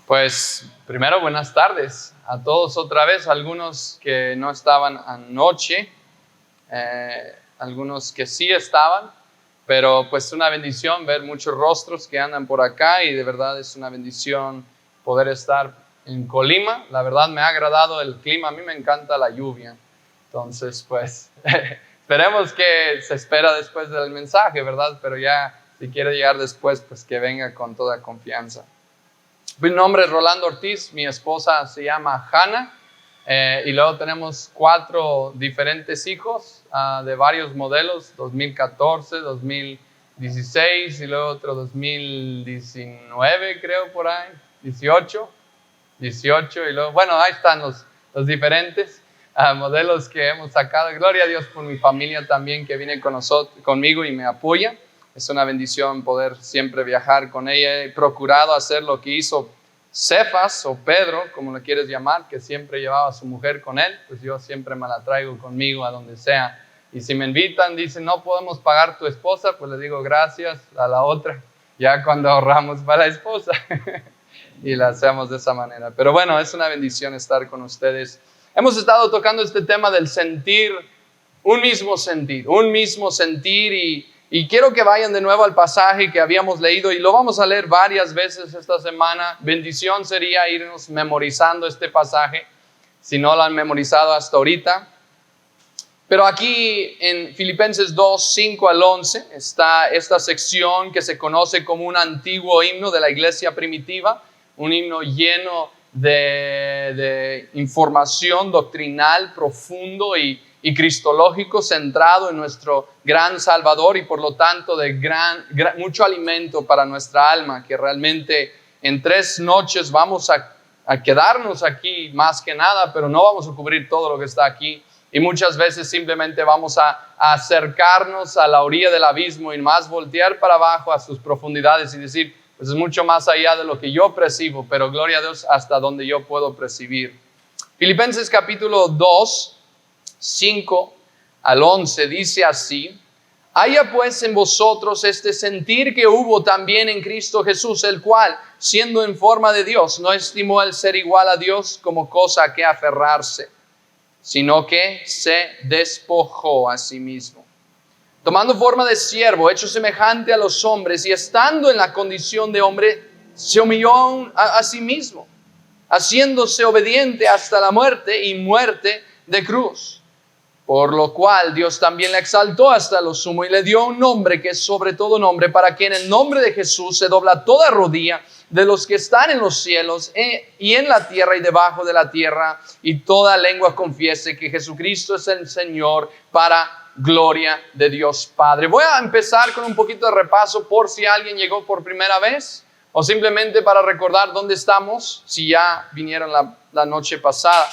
Pues primero buenas tardes a todos otra vez, algunos que no estaban anoche, algunos que sí estaban, pero pues una bendición ver muchos rostros que andan por acá y de verdad es una bendición poder estar en Colima. La verdad me ha agradado el clima, a mí me encanta la lluvia, entonces pues esperemos que se espera después del mensaje, ¿verdad? Pero ya si quiere llegar después, pues que venga con toda confianza. Mi nombre es Rolando Ortiz, mi esposa se llama Hannah y luego tenemos 4 diferentes hijos de varios modelos, 2014, 2016 y luego otro 2019 creo por ahí, 18 y luego, bueno, ahí están los diferentes modelos que hemos sacado. Gloria a Dios por mi familia también que viene conmigo y me apoya. Es una bendición poder siempre viajar con ella. He procurado hacer lo que hizo Cefas o Pedro, como le quieres llamar, que siempre llevaba a su mujer con él. Pues yo siempre me la traigo conmigo a donde sea. Y si me invitan, dicen, no podemos pagar tu esposa, pues le digo gracias a la otra. Ya cuando ahorramos para la esposa. Y la hacemos de esa manera. Pero bueno, es una bendición estar con ustedes. Hemos estado tocando este tema del sentir, un mismo sentir y quiero que vayan de nuevo al pasaje que habíamos leído y lo vamos a leer varias veces esta semana. Bendición sería irnos memorizando este pasaje, si no lo han memorizado hasta ahorita. Pero aquí en Filipenses 2, 5 al 11 está esta sección que se conoce como un antiguo himno de la iglesia primitiva, un himno lleno de información doctrinal profundo y cristológico centrado en nuestro gran Salvador y por lo tanto de mucho alimento para nuestra alma, que realmente en 3 noches vamos a quedarnos aquí más que nada, pero no vamos a cubrir todo lo que está aquí y muchas veces simplemente vamos a acercarnos a la orilla del abismo y más voltear para abajo a sus profundidades y decir, pues es mucho más allá de lo que yo percibo, pero gloria a Dios hasta donde yo puedo percibir. Filipenses capítulo 2, 5 al 11 dice así: haya pues en vosotros este sentir que hubo también en Cristo Jesús, el cual, siendo en forma de Dios, no estimó el ser igual a Dios como cosa a que aferrarse, sino que se despojó a sí mismo, tomando forma de siervo, hecho semejante a los hombres, y estando en la condición de hombre, se humilló a sí mismo, haciéndose obediente hasta la muerte y muerte de cruz. Por lo cual Dios también le exaltó hasta lo sumo y le dio un nombre que es sobre todo nombre, para que en el nombre de Jesús se dobla toda rodilla de los que están en los cielos y en la tierra y debajo de la tierra, y toda lengua confiese que Jesucristo es el Señor, para gloria de Dios Padre. Voy a empezar con un poquito de repaso por si alguien llegó por primera vez o simplemente para recordar dónde estamos si ya vinieron la noche pasada.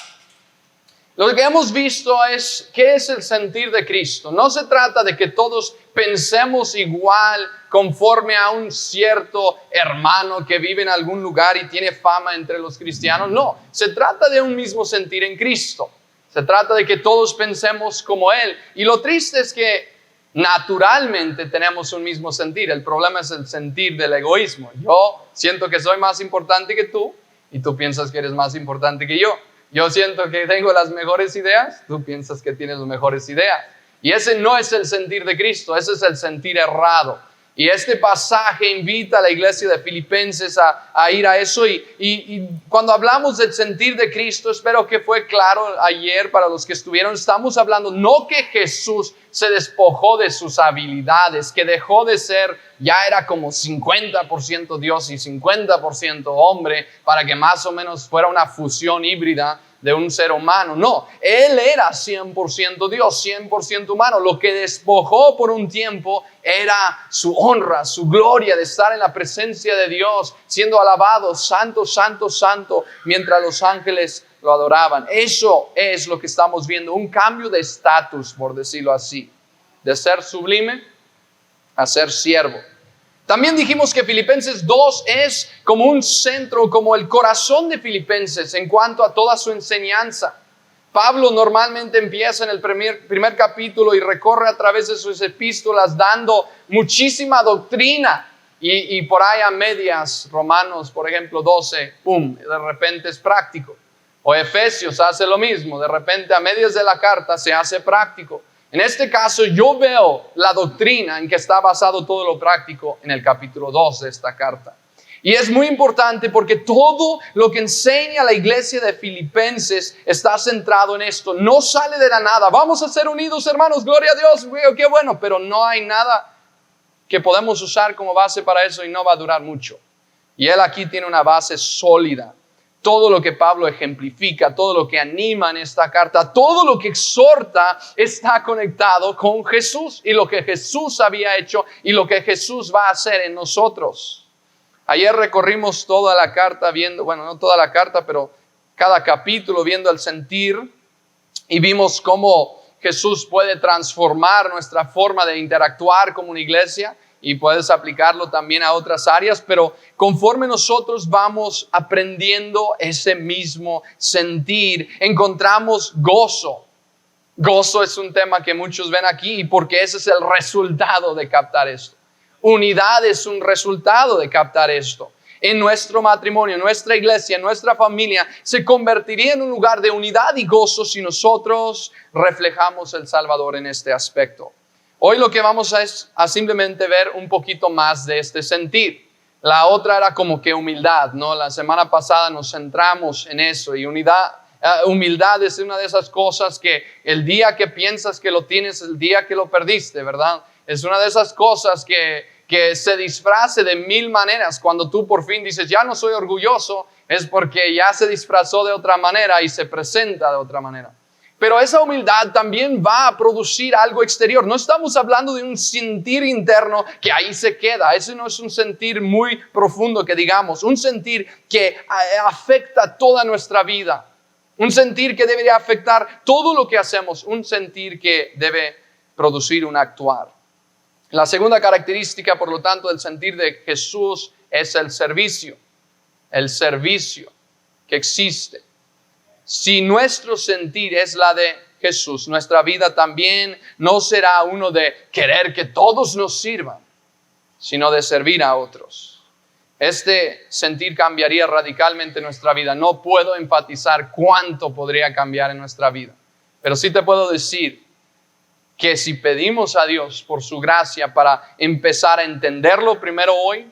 Lo que hemos visto es qué es el sentir de Cristo. No se trata de que todos pensemos igual conforme a un cierto hermano que vive en algún lugar y tiene fama entre los cristianos. No, se trata de un mismo sentir en Cristo. Se trata de que todos pensemos como Él. Y lo triste es que naturalmente tenemos un mismo sentir. El problema es el sentir del egoísmo. Yo siento que soy más importante que tú y tú piensas que eres más importante que yo. Yo siento que tengo las mejores ideas, tú piensas que tienes las mejores ideas. Y ese no es el sentir de Cristo, ese es el sentir errado. Y este pasaje invita a la iglesia de Filipenses a ir a eso. Y cuando hablamos del sentir de Cristo, espero que fue claro ayer para los que estuvieron, estamos hablando no que Jesús se despojó de sus habilidades, que dejó de ser, ya era como 50% Dios y 50% hombre, para que más o menos fuera una fusión híbrida de un ser humano. No, Él era 100% Dios, 100% humano. Lo que despojó por un tiempo era su honra, su gloria de estar en la presencia de Dios, siendo alabado, santo, santo, santo, mientras los ángeles lo adoraban. Eso es lo que estamos viendo, un cambio de estatus, por decirlo así, de ser sublime a ser siervo. También dijimos que Filipenses 2 es como un centro, como el corazón de Filipenses en cuanto a toda su enseñanza. Pablo normalmente empieza en el primer capítulo y recorre a través de sus epístolas dando muchísima doctrina y por ahí a medias, Romanos, por ejemplo, 12, ¡pum!, de repente es práctico. O Efesios hace lo mismo, de repente a medias de la carta se hace práctico. En este caso yo veo la doctrina en que está basado todo lo práctico en el capítulo 2 de esta carta. Y es muy importante porque todo lo que enseña la iglesia de Filipenses está centrado en esto. No sale de la nada. Vamos a ser unidos, hermanos, gloria a Dios, qué bueno, pero no hay nada que podemos usar como base para eso y no va a durar mucho. Y él aquí tiene una base sólida. Todo lo que Pablo ejemplifica, todo lo que anima en esta carta, todo lo que exhorta está conectado con Jesús y lo que Jesús había hecho y lo que Jesús va a hacer en nosotros. Ayer recorrimos toda la carta viendo, bueno, no toda la carta, pero cada capítulo viendo el sentir y vimos cómo Jesús puede transformar nuestra forma de interactuar como una iglesia. Y puedes aplicarlo también a otras áreas, pero conforme nosotros vamos aprendiendo ese mismo sentir, encontramos gozo. Gozo es un tema que muchos ven aquí y porque ese es el resultado de captar esto. Unidad es un resultado de captar esto. En nuestro matrimonio, en nuestra iglesia, en nuestra familia, se convertiría en un lugar de unidad y gozo si nosotros reflejamos el Salvador en este aspecto. Hoy lo que vamos a simplemente ver un poquito más de este sentir. La otra era como que humildad, ¿no? La semana pasada nos centramos en eso y humildad es una de esas cosas que el día que piensas que lo tienes, el día que lo perdiste, ¿verdad? Es una de esas cosas que se disfrace de mil maneras. Cuando tú por fin dices, ya no soy orgulloso, es porque ya se disfrazó de otra manera y se presenta de otra manera. Pero esa humildad también va a producir algo exterior. No estamos hablando de un sentir interno que ahí se queda. Ese no es un sentir muy profundo que digamos. Un sentir que afecta toda nuestra vida. Un sentir que debería afectar todo lo que hacemos. Un sentir que debe producir un actuar. La segunda característica, por lo tanto, del sentir de Jesús es el servicio. El servicio que existe. Si nuestro sentir es la de Jesús, nuestra vida también no será uno de querer que todos nos sirvan, sino de servir a otros. Este sentir cambiaría radicalmente nuestra vida. No puedo enfatizar cuánto podría cambiar en nuestra vida, pero sí te puedo decir que si pedimos a Dios por su gracia para empezar a entenderlo primero hoy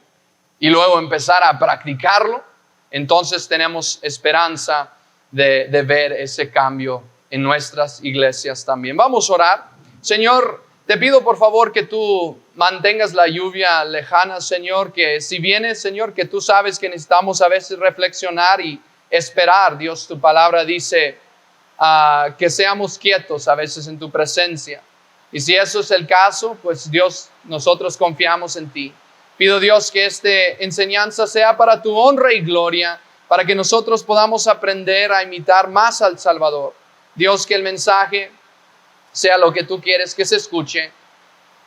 y luego empezar a practicarlo, entonces tenemos esperanza de ver ese cambio en nuestras iglesias también. Vamos a orar. Señor, te pido por favor que tú mantengas la lluvia lejana, Señor, que si viene, Señor, que tú sabes que necesitamos a veces reflexionar y esperar. Dios, tu palabra dice que seamos quietos a veces en tu presencia. Y si eso es el caso, pues Dios, nosotros confiamos en ti. Pido, Dios, que esta enseñanza sea para tu honra y gloria, para que nosotros podamos aprender a imitar más al Salvador. Dios, que el mensaje sea lo que tú quieres que se escuche.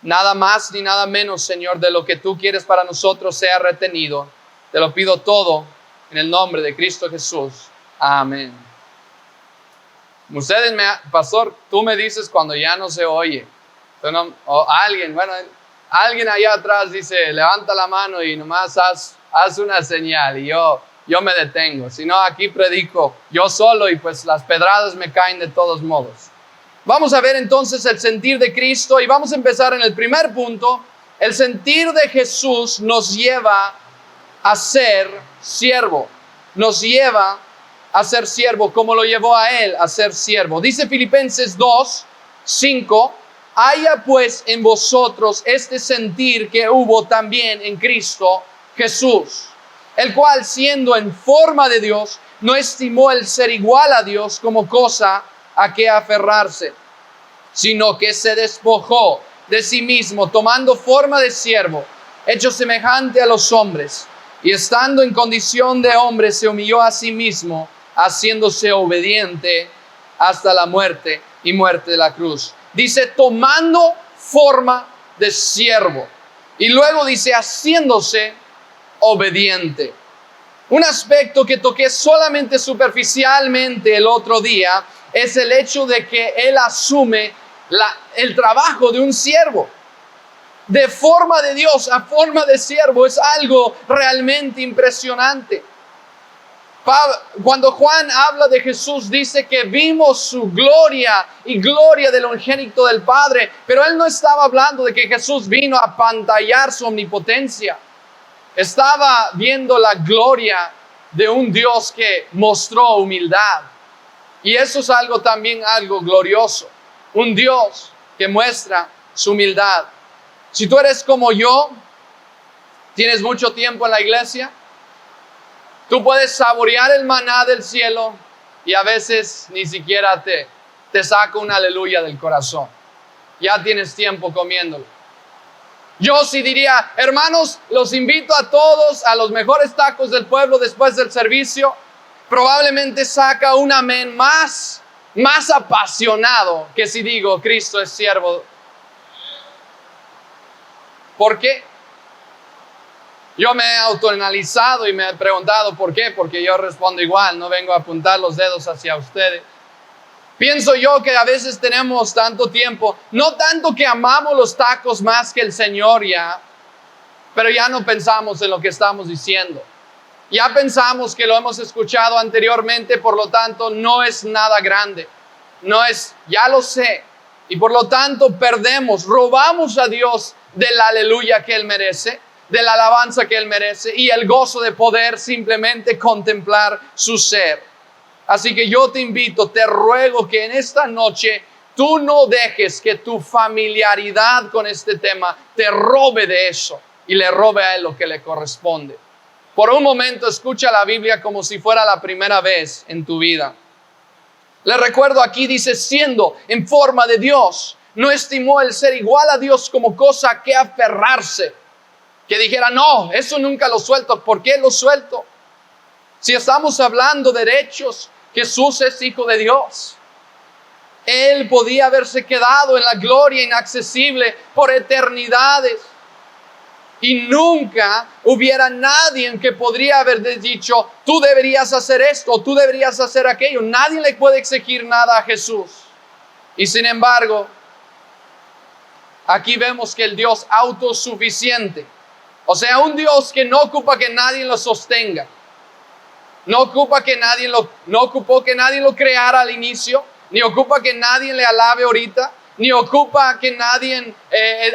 Nada más ni nada menos, Señor, de lo que tú quieres para nosotros sea retenido. Te lo pido todo en el nombre de Cristo Jesús. Amén. Ustedes, pastor, tú me dices cuando ya no se oye. O alguien allá atrás dice, levanta la mano y nomás haz una señal y yo me detengo. Si no, aquí predico yo solo y pues las pedradas me caen de todos modos. Vamos a ver entonces el sentir de Cristo y vamos a empezar en el primer punto. El sentir de Jesús nos lleva a ser siervo. Nos lleva a ser siervo, como lo llevó a él a ser siervo. Dice Filipenses 2:5, haya pues en vosotros este sentir que hubo también en Cristo Jesús, el cual siendo en forma de Dios, no estimó el ser igual a Dios como cosa a que aferrarse, sino que se despojó de sí mismo, tomando forma de siervo, hecho semejante a los hombres, y estando en condición de hombre, se humilló a sí mismo, haciéndose obediente hasta la muerte y muerte de la cruz. Dice, tomando forma de siervo. Y luego dice, haciéndose obediente. Un aspecto que toqué solamente superficialmente el otro día es el hecho de que él asume el trabajo de un siervo. de forma de Dios a forma de siervo es algo realmente impresionante. Cuando Juan habla de Jesús, dice que vimos su gloria y gloria del unigénito del Padre, pero él no estaba hablando de que Jesús vino a pantallar su omnipotencia. Estaba viendo la gloria de un Dios que mostró humildad. Y eso es algo glorioso. Un Dios que muestra su humildad. Si tú eres como yo, tienes mucho tiempo en la iglesia, tú puedes saborear el maná del cielo y a veces ni siquiera te saca un aleluya del corazón. Ya tienes tiempo comiéndolo. Yo sí diría, hermanos, los invito a todos a los mejores tacos del pueblo después del servicio. Probablemente saca un amén más apasionado que si digo, Cristo es siervo. ¿Por qué? Yo me he autoanalizado y me he preguntado por qué, porque yo respondo igual, no vengo a apuntar los dedos hacia ustedes. Pienso yo que a veces tenemos tanto tiempo, no tanto que amamos los tacos más que el Señor ya, pero ya no pensamos en lo que estamos diciendo. Ya pensamos que lo hemos escuchado anteriormente, por lo tanto no es nada grande. Ya lo sé. Y por lo tanto robamos a Dios del aleluya que Él merece, de la alabanza que Él merece y el gozo de poder simplemente contemplar su ser. Así que yo te invito, te ruego que en esta noche tú no dejes que tu familiaridad con este tema te robe de eso y le robe a Él lo que le corresponde. Por un momento escucha la Biblia como si fuera la primera vez en tu vida. Les recuerdo, aquí dice, siendo en forma de Dios, no estimó el ser igual a Dios como cosa que aferrarse. Que dijera, no, eso nunca lo suelto. ¿Por qué lo suelto? Si estamos hablando de derechos, Jesús es hijo de Dios. Él podía haberse quedado en la gloria inaccesible por eternidades. Y nunca hubiera nadie que podría haber dicho, tú deberías hacer esto, tú deberías hacer aquello. Nadie le puede exigir nada a Jesús. Y sin embargo, aquí vemos que el Dios autosuficiente, o sea, un Dios que no ocupa que nadie lo sostenga, no ocupó que nadie lo creara al inicio, ni ocupa que nadie le alabe ahorita, ni ocupa que nadie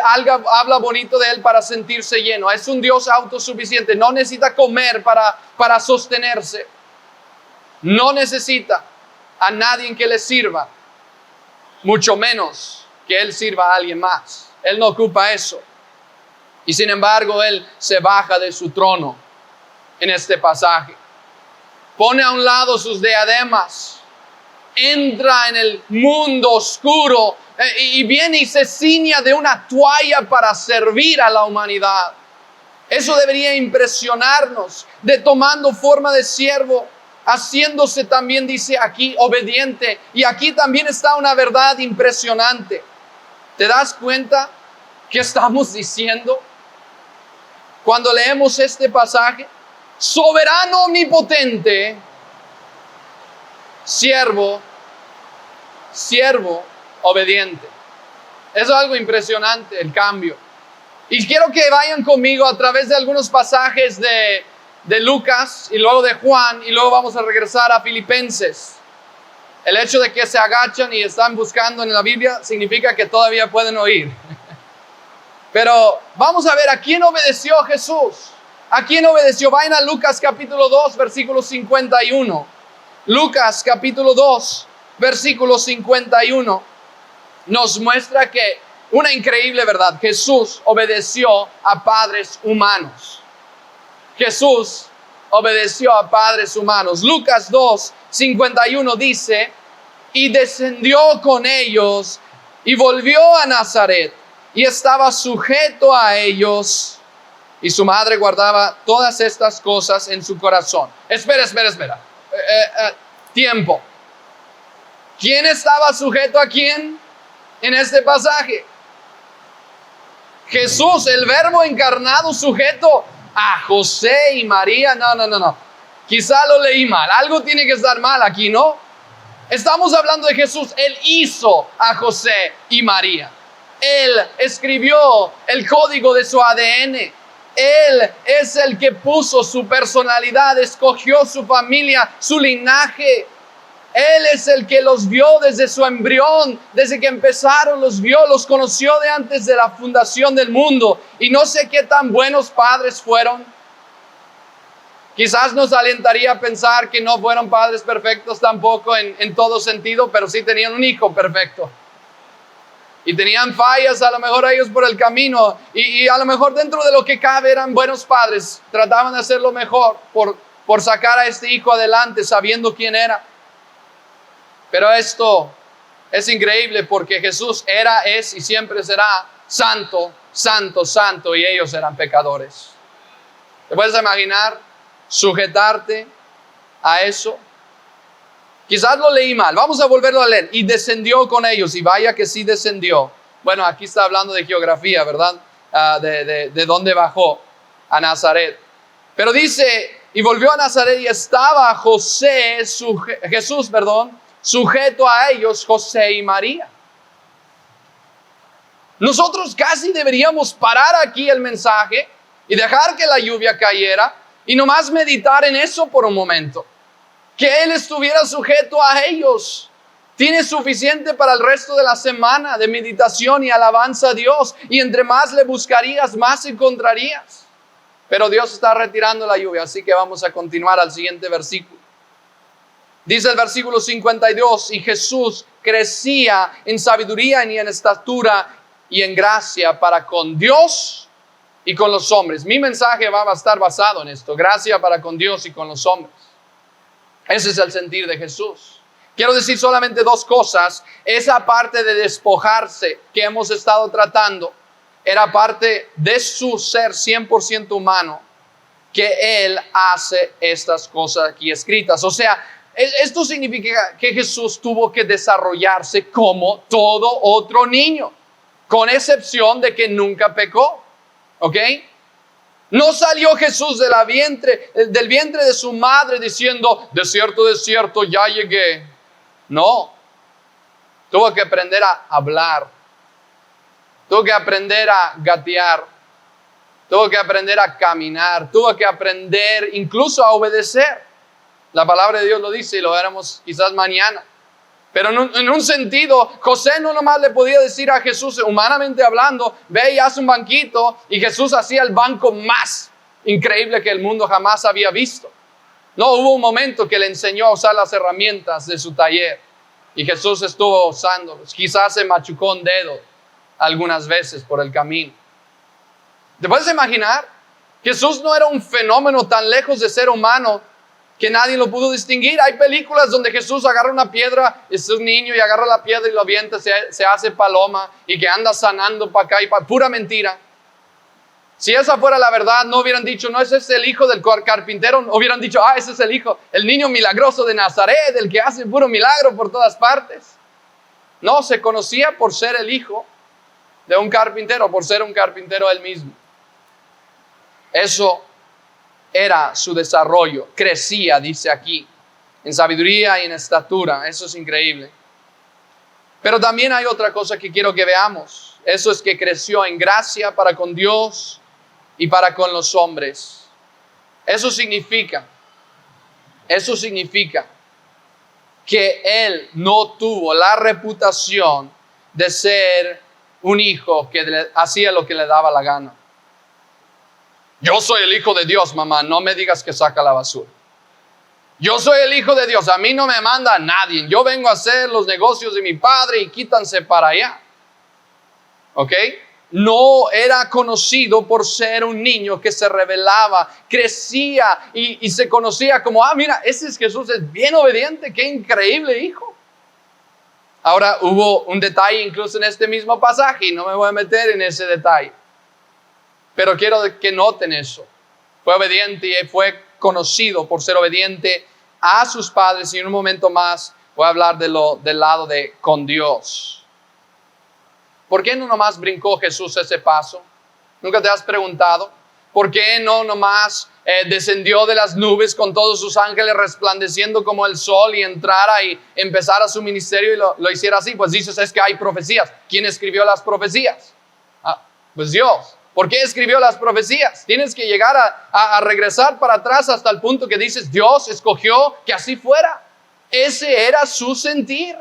habla bonito de Él para sentirse lleno. Es un Dios autosuficiente, no necesita comer para sostenerse, no necesita a nadie que le sirva, mucho menos que Él sirva a alguien más. Él no ocupa eso. Y sin embargo, Él se baja de su trono en este pasaje. Pone a un lado sus diademas, entra en el mundo oscuro y viene y se ciña de una toalla para servir a la humanidad. Eso debería impresionarnos, de tomando forma de siervo, haciéndose también, dice aquí, obediente. Y aquí también está una verdad impresionante. ¿Te das cuenta qué estamos diciendo cuando leemos este pasaje? Soberano omnipotente, siervo obediente. Eso es algo impresionante, el cambio. Y quiero que vayan conmigo a través de algunos pasajes de Lucas y luego de Juan, y luego vamos a regresar a Filipenses. El hecho de que se agachan y están buscando en la Biblia significa que todavía pueden oír. Pero vamos a ver a quién obedeció Jesús. ¿A quién obedeció? Vayan a Lucas capítulo 2, versículo 51. Lucas capítulo 2, versículo 51 nos muestra que una increíble verdad. Jesús obedeció a padres humanos. Jesús obedeció a padres humanos. Lucas 2, 51 dice, y descendió con ellos y volvió a Nazaret y estaba sujeto a ellos. Y su madre guardaba todas estas cosas en su corazón. Espera. Tiempo. ¿Quién estaba sujeto a quién en este pasaje? Jesús, el verbo encarnado, sujeto a José y María. No. Quizá lo leí mal. Algo tiene que estar mal aquí, ¿no? Estamos hablando de Jesús. Él hizo a José y María. Él escribió el código de su ADN. Él es el que puso su personalidad, escogió su familia, su linaje. Él es el que los vio desde su embrión, desde que empezaron, los vio, los conoció de antes de la fundación del mundo. Y no sé qué tan buenos padres fueron. Quizás nos alentaría a pensar que no fueron padres perfectos tampoco en todo sentido, pero sí tenían un hijo perfecto. Y tenían fallas a lo mejor ellos por el camino. Y a lo mejor dentro de lo que cabe eran buenos padres. Trataban de hacer lo mejor por sacar a este hijo adelante sabiendo quién era. Pero esto es increíble porque Jesús era, es y siempre será santo, santo, santo, y ellos eran pecadores. ¿Te puedes imaginar sujetarte a eso? Quizás lo leí mal, vamos a volverlo a leer. Y descendió con ellos, y vaya que sí descendió. Bueno, aquí está hablando de geografía, ¿verdad? De dónde bajó a Nazaret. Pero dice, y volvió a Nazaret y estaba Jesús, sujeto a ellos, José y María. Nosotros casi deberíamos parar aquí el mensaje y dejar que la lluvia cayera y nomás meditar en eso por un momento. Que Él estuviera sujeto a ellos. Tiene suficiente para el resto de la semana de meditación y alabanza a Dios. Y entre más le buscarías, más encontrarías. Pero Dios está retirando la lluvia, así que vamos a continuar al siguiente versículo. Dice el versículo 52, y Jesús crecía en sabiduría y en estatura y en gracia para con Dios y con los hombres. Mi mensaje va a estar basado en esto, gracia para con Dios y con los hombres. Ese es el sentir de Jesús. Quiero decir solamente dos cosas. Esa parte de despojarse que hemos estado tratando era parte de su ser 100% humano, que Él hace estas cosas aquí escritas. O sea, esto significa que Jesús tuvo que desarrollarse como todo otro niño, con excepción de que nunca pecó. ¿Ok? No salió Jesús del vientre de su madre diciendo, de cierto, ya llegué. No. Tuvo que aprender a hablar. Tuvo que aprender a gatear. Tuvo que aprender a caminar. Tuvo que aprender incluso a obedecer. La palabra de Dios lo dice y lo veremos quizás mañana. Pero en un sentido, José no nomás le podía decir a Jesús, humanamente hablando, ve y haz un banquito, y Jesús hacía el banco más increíble que el mundo jamás había visto. No, hubo un momento que le enseñó a usar las herramientas de su taller, y Jesús estuvo usándolos. Quizás se machucó un dedo algunas veces por el camino. ¿Te puedes imaginar? Jesús no era un fenómeno tan lejos de ser humano que nadie lo pudo distinguir. Hay películas donde Jesús agarra una piedra, es un niño y agarra la piedra y lo avienta, se hace paloma y que anda sanando para acá y para pura mentira. Si esa fuera la verdad, no hubieran dicho, no, ese es el hijo del carpintero, hubieran dicho, ese es el hijo, el niño milagroso de Nazaret, el que hace puro milagro por todas partes. No, se conocía por ser el hijo de un carpintero, por ser un carpintero él mismo. Eso era su desarrollo, crecía, dice aquí, en sabiduría y en estatura. Eso es increíble. Pero también hay otra cosa que quiero que veamos. Eso es que creció en gracia para con Dios y para con los hombres. Eso significa que él no tuvo la reputación de ser un hijo que hacía lo que le daba la gana. Yo soy el hijo de Dios, mamá, no me digas que saca la basura. Yo soy el hijo de Dios, a mí no me manda nadie. Yo vengo a hacer los negocios de mi padre y quítanse para allá. ¿Ok? No era conocido por ser un niño que se rebelaba, crecía y se conocía como, mira, ese es Jesús, es bien obediente, qué increíble hijo. Ahora hubo un detalle incluso en este mismo pasaje y no me voy a meter en ese detalle. Pero quiero que noten eso. Fue obediente y fue conocido por ser obediente a sus padres. Y en un momento más voy a hablar del lado de con Dios. ¿Por qué no nomás brincó Jesús ese paso? ¿Nunca te has preguntado? ¿Por qué no nomás descendió de las nubes con todos sus ángeles resplandeciendo como el sol y entrara y empezara su ministerio y lo hiciera así? Pues dices, es que hay profecías. ¿Quién escribió las profecías? Pues Dios. ¿Por qué escribió las profecías? Tienes que llegar a regresar para atrás hasta el punto que dices, Dios escogió que así fuera. Ese era su sentir.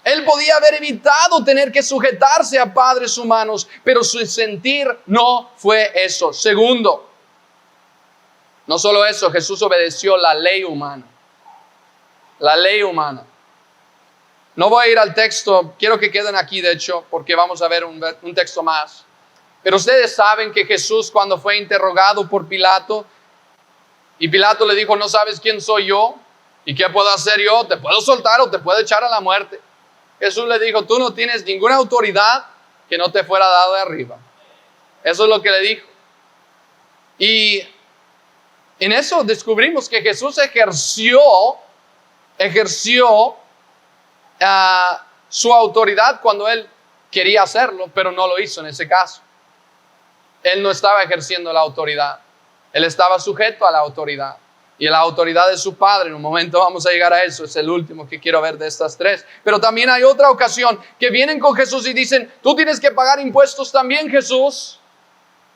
Él podía haber evitado tener que sujetarse a padres humanos, pero su sentir no fue eso. Segundo, no solo eso, Jesús obedeció la ley humana. La ley humana. No voy a ir al texto, quiero que queden aquí de hecho, porque vamos a ver un texto más. Pero ustedes saben que Jesús, cuando fue interrogado por Pilato, y Pilato le dijo, ¿no sabes quién soy yo? ¿Y qué puedo hacer yo? Te puedo soltar o te puedo echar a la muerte. Jesús le dijo, tú no tienes ninguna autoridad que no te fuera dado de arriba. Eso es lo que le dijo. Y en eso descubrimos que Jesús ejerció su autoridad cuando él quería hacerlo, pero no lo hizo en ese caso. Él no estaba ejerciendo la autoridad. Él estaba sujeto a la autoridad. Y la autoridad de su Padre, en un momento vamos a llegar a eso, es el último que quiero ver de estas tres. Pero también hay otra ocasión que vienen con Jesús y dicen, tú tienes que pagar impuestos también, Jesús.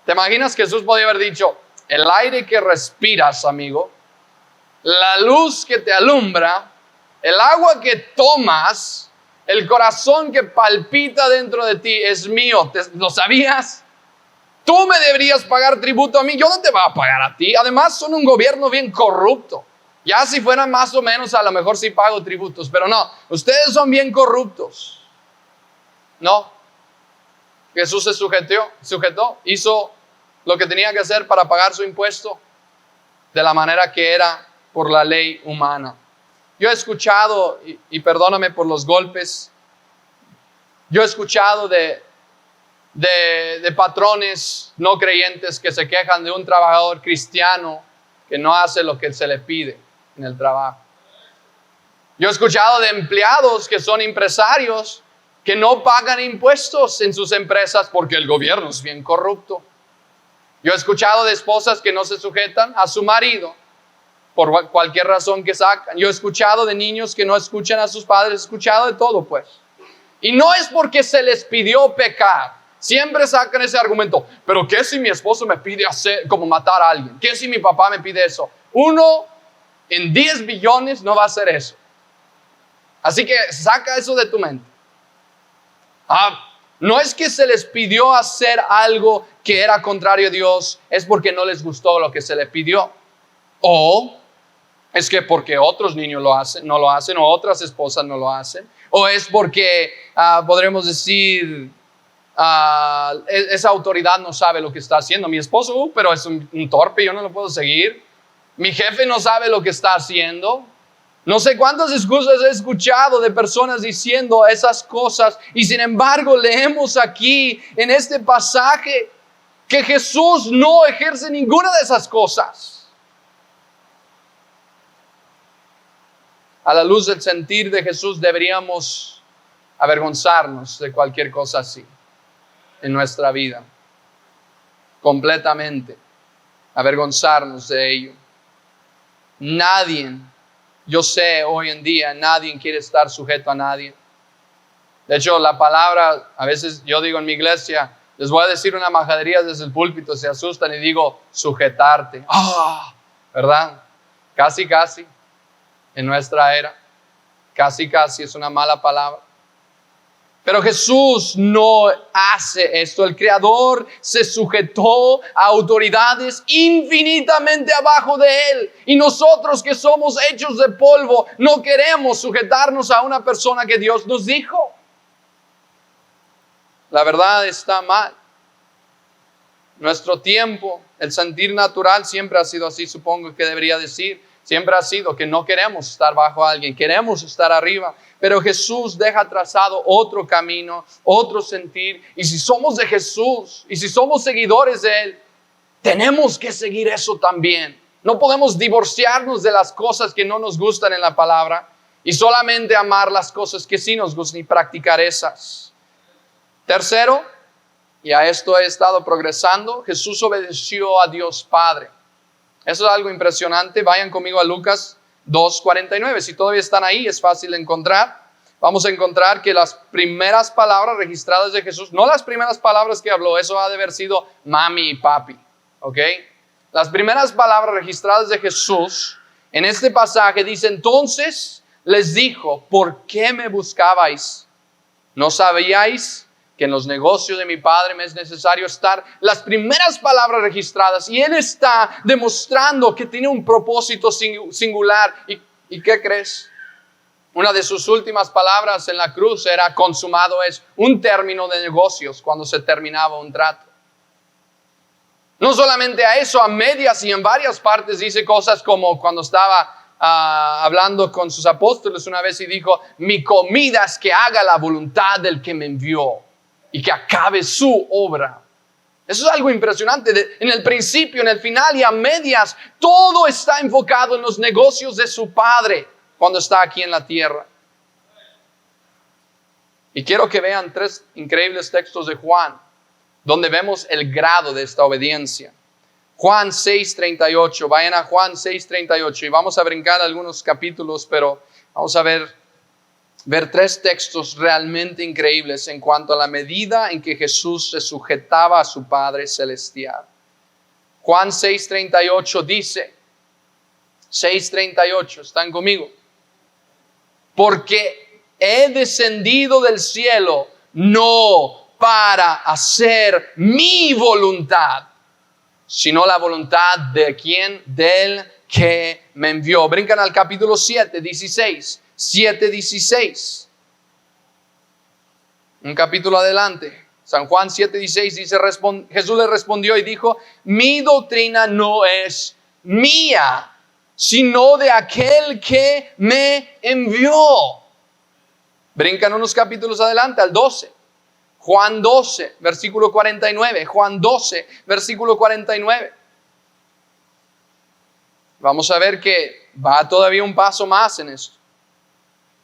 ¿Te imaginas? Jesús podía haber dicho, el aire que respiras, amigo, la luz que te alumbra, el agua que tomas, el corazón que palpita dentro de ti es mío. ¿Lo sabías? Tú me deberías pagar tributo a mí, yo no te voy a pagar a ti. Además son un gobierno bien corrupto. Ya si fueran más o menos, a lo mejor sí pago tributos, pero no, ustedes son bien corruptos. No, Jesús se sujetó, hizo lo que tenía que hacer para pagar su impuesto de la manera que era por la ley humana. Yo he escuchado, y perdóname por los golpes, yo he escuchado de patrones no creyentes que se quejan de un trabajador cristiano que no hace lo que se le pide en el trabajo. Yo he escuchado de empleados que son empresarios que no pagan impuestos en sus empresas porque el gobierno es bien corrupto. Yo he escuchado de esposas que no se sujetan a su marido por cualquier razón que sacan. Yo he escuchado de niños que no escuchan a sus padres. He escuchado de todo, pues. Y no es porque se les pidió pecar. Siempre sacan ese argumento. Pero ¿qué si mi esposo me pide hacer como matar a alguien? ¿Qué si mi papá me pide eso? 1 en 10 billones no va a hacer eso. Así que saca eso de tu mente. No es que se les pidió hacer algo que era contrario a Dios, es porque no les gustó lo que se les pidió. O es que porque otros niños no lo hacen, o otras esposas no lo hacen. O es porque, podremos decir, esa autoridad no sabe lo que está haciendo. Mi esposo, pero es un torpe, yo no lo puedo seguir. Mi jefe no sabe lo que está haciendo. No sé cuántas excusas he escuchado de personas diciendo esas cosas, y sin embargo leemos aquí en este pasaje que Jesús no ejerce ninguna de esas cosas. A la luz del sentir de Jesús deberíamos avergonzarnos de cualquier cosa así en nuestra vida, completamente avergonzarnos de ello. Nadie, yo sé hoy en día, nadie quiere estar sujeto a nadie. De hecho, la palabra, a veces yo digo en mi iglesia, les voy a decir una majadería desde el púlpito, se asustan y digo, sujetarte. ¿Verdad? Casi, en nuestra era, casi es una mala palabra. Pero Jesús no hace esto. El Creador se sujetó a autoridades infinitamente abajo de Él. Y nosotros que somos hechos de polvo, no queremos sujetarnos a una persona que Dios nos dijo. La verdad está mal. Nuestro tiempo, el sentir natural siempre ha sido así, supongo que debería decir. Siempre ha sido que no queremos estar bajo alguien, queremos estar arriba. Pero Jesús deja trazado otro camino, otro sentir. Y si somos de Jesús, y si somos seguidores de Él, tenemos que seguir eso también. No podemos divorciarnos de las cosas que no nos gustan en la palabra y solamente amar las cosas que sí nos gustan y practicar esas. Tercero, y a esto he estado progresando, Jesús obedeció a Dios Padre. Eso es algo impresionante. Vayan conmigo a Lucas 2:49. Si todavía están ahí, es fácil de encontrar. Vamos a encontrar que las primeras palabras registradas de Jesús, no las primeras palabras que habló, eso ha de haber sido mami y papi, ¿ok? Las primeras palabras registradas de Jesús en este pasaje dice: entonces les dijo, ¿por qué me buscabais? ¿No sabíais que en los negocios de mi Padre me es necesario estar? Las primeras palabras registradas, y Él está demostrando que tiene un propósito singular. ¿Y qué crees? Una de sus últimas palabras en la cruz era: consumado es, un término de negocios cuando se terminaba un trato. No solamente a eso, a medias y en varias partes dice cosas como cuando estaba hablando con sus apóstoles una vez y dijo: mi comida es que haga la voluntad del que me envió y que acabe su obra. Eso es algo impresionante. En el principio, en el final y a medias, todo está enfocado en los negocios de su Padre cuando está aquí en la tierra. Y quiero que vean 3 increíbles textos de Juan, donde vemos el grado de esta obediencia. Juan 6:38, vayan a Juan 6:38 y vamos a brincar algunos capítulos, pero vamos a ver 3 textos realmente increíbles en cuanto a la medida en que Jesús se sujetaba a su Padre Celestial. Juan 6:38 dice, 6:38, ¿están conmigo? Porque he descendido del cielo no para hacer mi voluntad, sino la voluntad de ¿quién? Del que me envió. Brincan al capítulo 7:16. 7:16. Un capítulo adelante. San Juan 7:16 dice: Jesús le respondió y dijo: mi doctrina no es mía, sino de aquel que me envió. Brincan unos capítulos adelante al 12. Juan 12, versículo 49. Juan 12, versículo 49. Vamos a ver que va todavía un paso más en esto.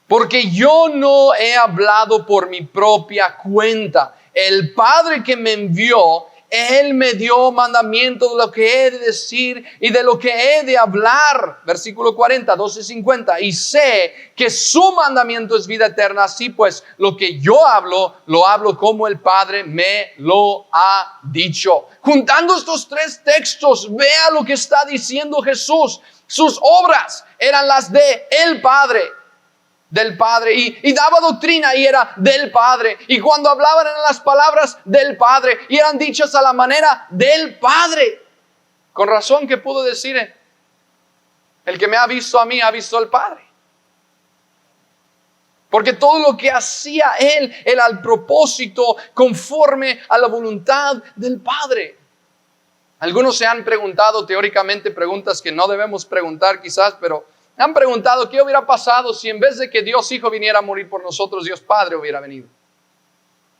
Porque yo no he hablado por mi propia cuenta. El Padre que me envió, Él me dio mandamiento de lo que he de decir y de lo que he de hablar. Versículo 40, 12:50. Y sé que su mandamiento es vida eterna. Así pues, lo que yo hablo, lo hablo como el Padre me lo ha dicho. Juntando estos 3 textos, vea lo que está diciendo Jesús. Sus obras eran las de el Padre. Del Padre, y daba doctrina y era del Padre, y cuando hablaban eran las palabras del Padre y eran dichas a la manera del Padre. Con razón que pudo decir: el que me ha visto a mí ha visto al Padre. Porque todo lo que hacía Él era al propósito conforme a la voluntad del Padre. Algunos se han preguntado teóricamente preguntas que no debemos preguntar quizás, pero han preguntado: ¿qué hubiera pasado si en vez de que Dios Hijo viniera a morir por nosotros, Dios Padre hubiera venido?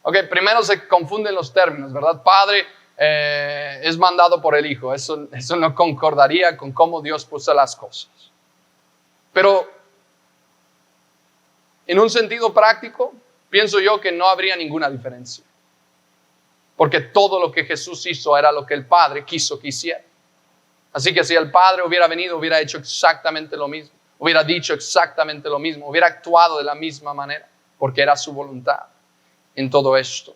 Ok, primero se confunden los términos, ¿verdad? Padre es mandado por el Hijo. Eso no concordaría con cómo Dios puso las cosas. Pero en un sentido práctico, pienso yo que no habría ninguna diferencia. Porque todo lo que Jesús hizo era lo que el Padre quiso que hiciera. Así que si el Padre hubiera venido, hubiera hecho exactamente lo mismo, hubiera dicho exactamente lo mismo, hubiera actuado de la misma manera, porque era su voluntad en todo esto.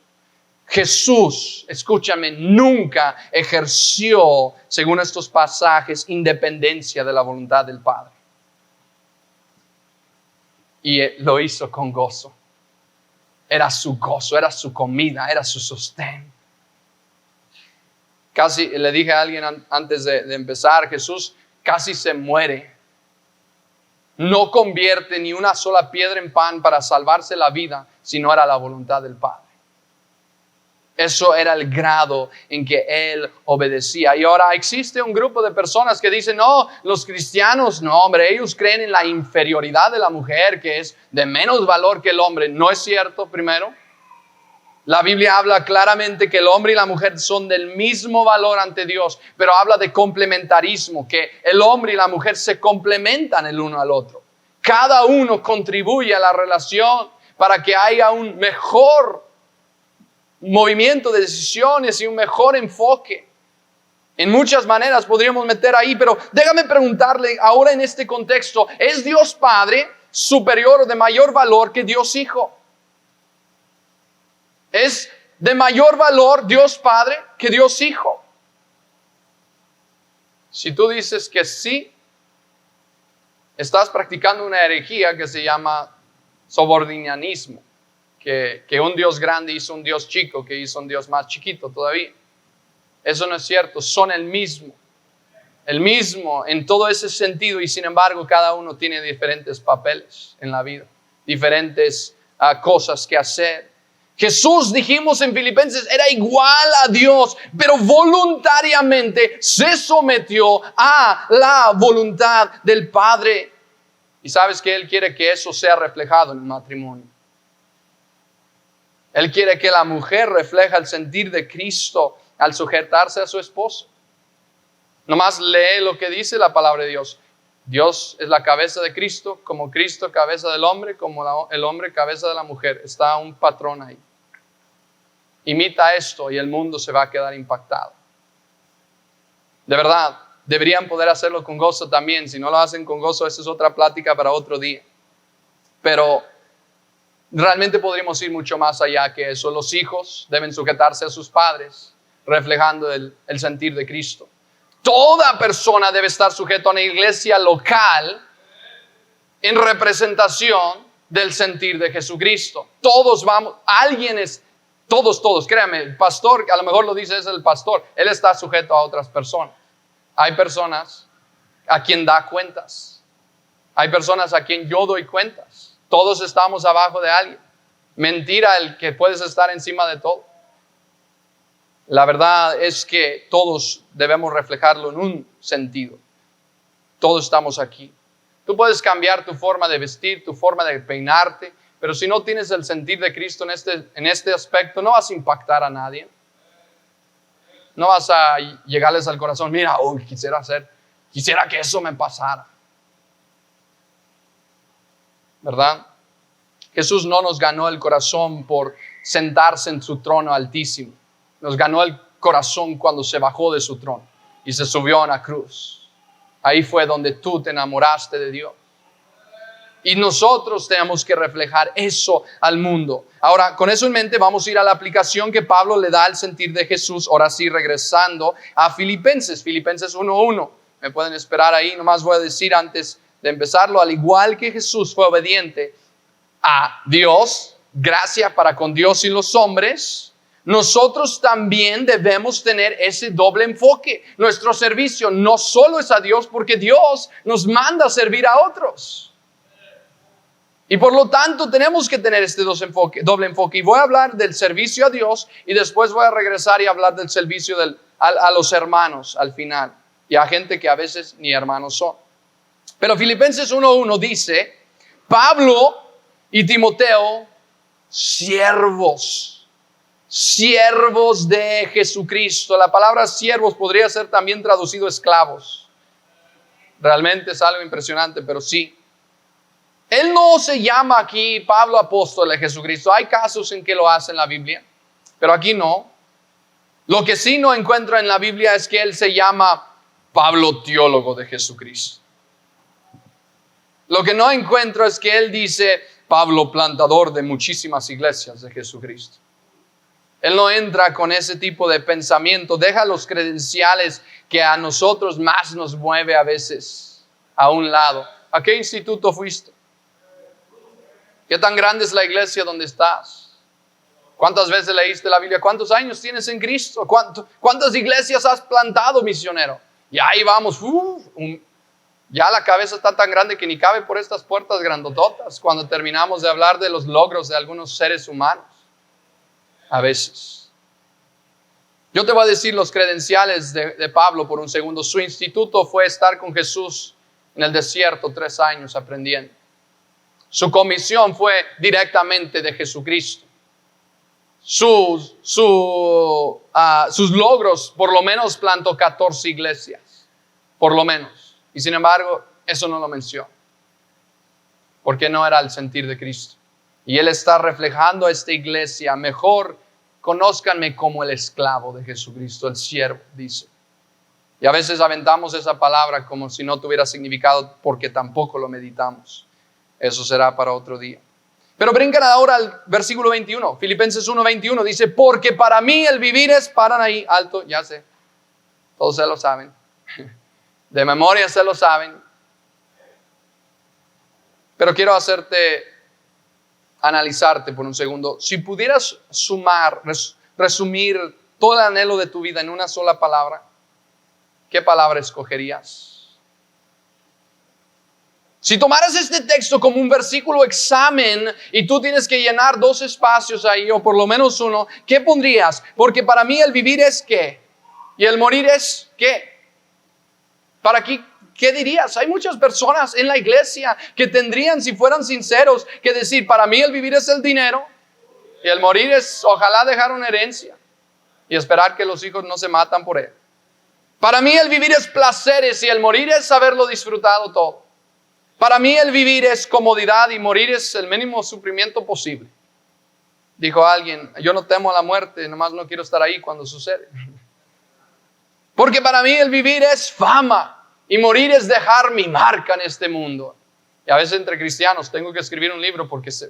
Jesús, escúchame, nunca ejerció, según estos pasajes, independencia de la voluntad del Padre. Y lo hizo con gozo. Era su gozo, era su comida, era su sostén. Casi le dije a alguien antes de empezar, Jesús casi se muere. No convierte ni una sola piedra en pan para salvarse la vida, si no era la voluntad del Padre. Eso era el grado en que Él obedecía. Y ahora existe un grupo de personas que dicen: no, los cristianos, no, hombre, ellos creen en la inferioridad de la mujer, que es de menos valor que el hombre. No es cierto, primero. La Biblia habla claramente que el hombre y la mujer son del mismo valor ante Dios, pero habla de complementarismo, que el hombre y la mujer se complementan el uno al otro. Cada uno contribuye a la relación para que haya un mejor movimiento de decisiones y un mejor enfoque. En muchas maneras podríamos meter ahí, pero déjame preguntarle ahora en este contexto, ¿es Dios Padre superior o de mayor valor que Dios Hijo? ¿Es de mayor valor Dios Padre que Dios Hijo? Si tú dices que sí, estás practicando una herejía que se llama subordinanismo, que un Dios grande hizo un Dios chico, que hizo un Dios más chiquito todavía. Eso no es cierto, son el mismo en todo ese sentido, y sin embargo cada uno tiene diferentes papeles en la vida, diferentes cosas que hacer. Jesús, dijimos en Filipenses, era igual a Dios, pero voluntariamente se sometió a la voluntad del Padre. Y sabes que Él quiere que eso sea reflejado en el matrimonio. Él quiere que la mujer refleje el sentir de Cristo al sujetarse a su esposo. Nomás lee lo que dice la palabra de Dios. Dios es la cabeza de Cristo, como Cristo el hombre, como el hombre cabeza de la mujer. Está un patrón ahí. Imita esto y el mundo se va a quedar impactado. De verdad, deberían poder hacerlo con gozo también. Si no lo hacen con gozo, esa es otra plática para otro día. Pero realmente podríamos ir mucho más allá que eso. Los hijos deben sujetarse a sus padres, reflejando el sentir de Cristo. Toda persona debe estar sujeto a una iglesia local en representación del sentir de Jesucristo. Todos vamos, todos, créame, el pastor, a lo mejor lo dice es el pastor, él está sujeto a otras personas. Hay personas a quien da cuentas. Hay personas a quien yo doy cuentas. Todos estamos abajo de alguien. Mentira el que puedes estar encima de todo. La verdad es que todos debemos reflejarlo en un sentido. Todos estamos aquí. Tú puedes cambiar tu forma de vestir, tu forma de peinarte, pero si no tienes el sentir de Cristo en este aspecto, no vas a impactar a nadie. No vas a llegarles al corazón, mira, quisiera que eso me pasara. ¿Verdad? Jesús no nos ganó el corazón por sentarse en su trono altísimo. Nos ganó el corazón cuando se bajó de su trono y se subió a una cruz. Ahí fue donde tú te enamoraste de Dios. Y nosotros tenemos que reflejar eso al mundo. Ahora, con eso en mente, vamos a ir a la aplicación que Pablo le da al sentir de Jesús. Ahora sí, regresando a Filipenses 1:1. Me pueden esperar ahí, nomás voy a decir antes de empezarlo. Al igual que Jesús fue obediente a Dios, gracia para con Dios y los hombres, nosotros también debemos tener ese doble enfoque. Nuestro servicio no solo es a Dios, porque Dios nos manda a servir a otros. Y por lo tanto tenemos que tener este doble enfoque. Y voy a hablar del servicio a Dios y después voy a regresar y hablar del servicio a los hermanos al final. Y a gente que a veces ni hermanos son. Pero Filipenses 1:1 dice, Pablo y Timoteo, siervos de Jesucristo. La palabra siervos podría ser también traducido esclavos. Realmente es algo impresionante, pero sí. Él no se llama aquí Pablo apóstol de Jesucristo. Hay casos en que lo hace en la Biblia, pero aquí no. Lo que sí no encuentro en la Biblia es que él se llama Pablo teólogo de Jesucristo. Lo que no encuentro es que él dice Pablo plantador de muchísimas iglesias de Jesucristo. Él no entra con ese tipo de pensamiento. Deja los credenciales que a nosotros más nos mueve a veces a un lado. ¿A qué instituto fuiste? ¿Qué tan grande es la iglesia donde estás? ¿Cuántas veces leíste la Biblia? ¿Cuántos años tienes en Cristo? ¿Cuántas iglesias has plantado, misionero? Y ahí vamos. Ya la cabeza está tan grande que ni cabe por estas puertas grandototas cuando terminamos de hablar de los logros de algunos seres humanos. A veces. Yo te voy a decir los credenciales de Pablo por un segundo. Su instituto fue estar con Jesús en el desierto 3 años aprendiendo. Su comisión fue directamente de Jesucristo. Sus logros, por lo menos plantó 14 iglesias. Por lo menos. Y sin embargo, eso no lo menciona. Porque no era el sentir de Cristo. Y él está reflejando a esta iglesia mejor conózcanme como el esclavo de Jesucristo, el siervo, dice. Y a veces aventamos esa palabra como si no tuviera significado porque tampoco lo meditamos. Eso será para otro día. Pero brincan ahora al versículo 21. Filipenses 1:21 dice, porque para mí el vivir es, paran ahí, alto, ya sé. Todos se lo saben. De memoria se lo saben. Pero quiero analizarte por un segundo. Si pudieras resumir todo el anhelo de tu vida en una sola palabra, ¿qué palabra escogerías? Si tomaras este texto como un versículo examen y tú tienes que llenar 2 espacios ahí, o por lo menos uno, ¿qué pondrías? Porque para mí el vivir es ¿qué? Y el morir es ¿qué? ¿Para qué dirías? Hay muchas personas en la iglesia que tendrían, si fueran sinceros, que decir, para mí el vivir es el dinero y el morir es ojalá dejar una herencia y esperar que los hijos no se matan por él. Para mí el vivir es placeres y el morir es haberlo disfrutado todo. Para mí el vivir es comodidad y morir es el mínimo sufrimiento posible. Dijo alguien, yo no temo a la muerte, nomás no quiero estar ahí cuando sucede. Porque para mí el vivir es fama y morir es dejar mi marca en este mundo. Y a veces entre cristianos tengo que escribir un libro porque se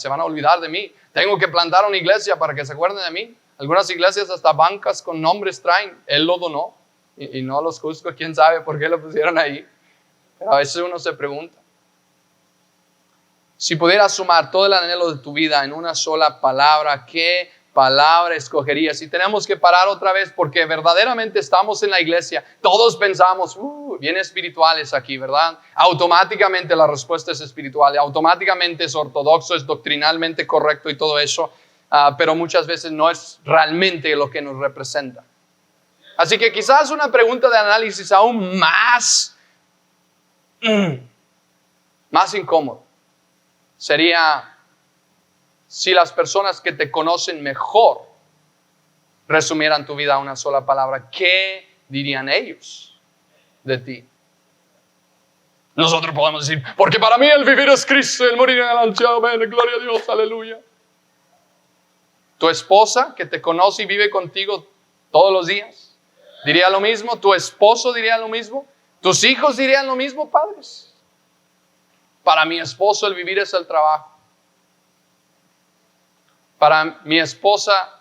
van a olvidar de mí. Tengo que plantar una iglesia para que se acuerden de mí. Algunas iglesias hasta bancas con nombres traen. Él lo donó y no los juzgo, quién sabe por qué lo pusieron ahí. Pero a veces uno se pregunta. Si pudieras sumar todo el anhelo de tu vida en una sola palabra, ¿qué palabra escogerías? Y tenemos que parar otra vez porque verdaderamente estamos en la iglesia. Todos pensamos, bien espirituales aquí, ¿verdad? Automáticamente la respuesta es espiritual, automáticamente es ortodoxo, es doctrinalmente correcto y todo eso, pero muchas veces no es realmente lo que nos representa. Así que quizás una pregunta de análisis aún más incómoda sería si las personas que te conocen mejor resumieran tu vida a una sola palabra, ¿qué dirían ellos de ti? Nosotros podemos decir, porque para mí el vivir es Cristo, el morir en el ancho, gloria a Dios, aleluya. Tu esposa que te conoce y vive contigo todos los días, diría lo mismo. Tu esposo diría lo mismo. Tus hijos dirían lo mismo, padres. Para mi esposo el vivir es el trabajo. Para mi esposa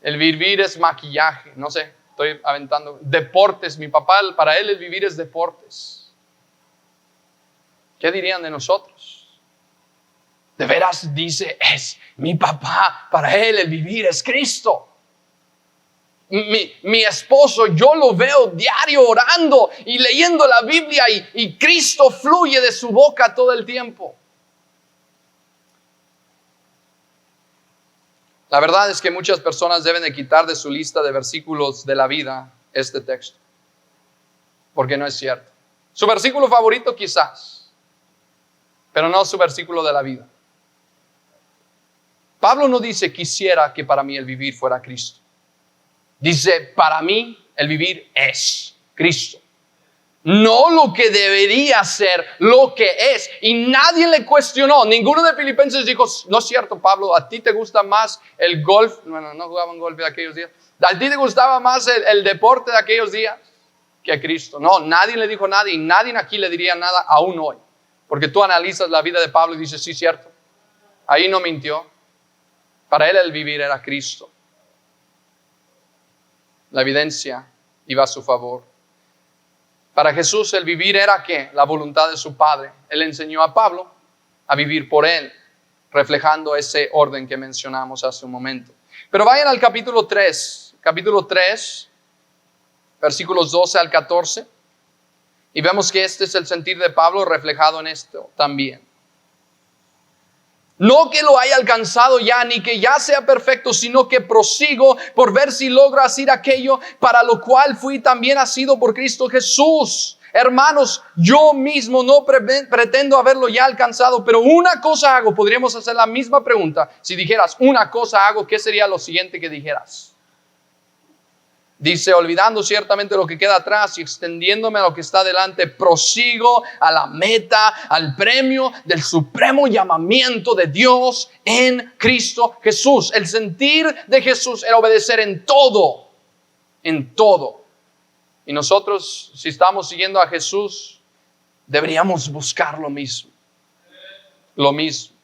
el vivir es maquillaje. No sé, estoy aventando. Deportes, mi papá, para él el vivir es deportes. ¿Qué dirían de nosotros? De veras dice, es mi papá, para él el vivir es Cristo. Mi esposo, yo lo veo diario orando y leyendo la Biblia y Cristo fluye de su boca todo el tiempo. La verdad es que muchas personas deben de quitar de su lista de versículos de la vida este texto, porque no es cierto. Su versículo favorito quizás, pero no su versículo de la vida. Pablo no dice quisiera que para mí el vivir fuera Cristo. Dice, para mí el vivir es Cristo. No lo que debería ser, lo que es. Y nadie le cuestionó. Ninguno de Filipenses dijo, no es cierto, Pablo, a ti te gusta más el golf. Bueno, no jugaban golf de aquellos días. A ti te gustaba más el deporte de aquellos días que a Cristo. No, nadie le dijo nada y nadie aquí le diría nada aún hoy. Porque tú analizas la vida de Pablo y dices, sí, cierto. Ahí no mintió. Para él el vivir era Cristo. La evidencia iba a su favor. Para Jesús el vivir era ¿qué? La voluntad de su Padre. Él enseñó a Pablo a vivir por él, reflejando ese orden que mencionamos hace un momento. Pero vayan al capítulo 3, versículos 12 al 14, y vemos que este es el sentir de Pablo reflejado en esto también. No que lo haya alcanzado ya, ni que ya sea perfecto, sino que prosigo por ver si logro hacer aquello para lo cual fui también asido por Cristo Jesús. Hermanos, yo mismo no pretendo haberlo ya alcanzado, pero una cosa hago. Podríamos hacer la misma pregunta. Si dijeras, una cosa hago, ¿qué sería lo siguiente que dijeras? Dice, olvidando ciertamente lo que queda atrás y extendiéndome a lo que está delante, prosigo a la meta, al premio del supremo llamamiento de Dios en Cristo Jesús. El sentir de Jesús era obedecer en todo, en todo. Y nosotros, si estamos siguiendo a Jesús, deberíamos buscar lo mismo. Lo mismo.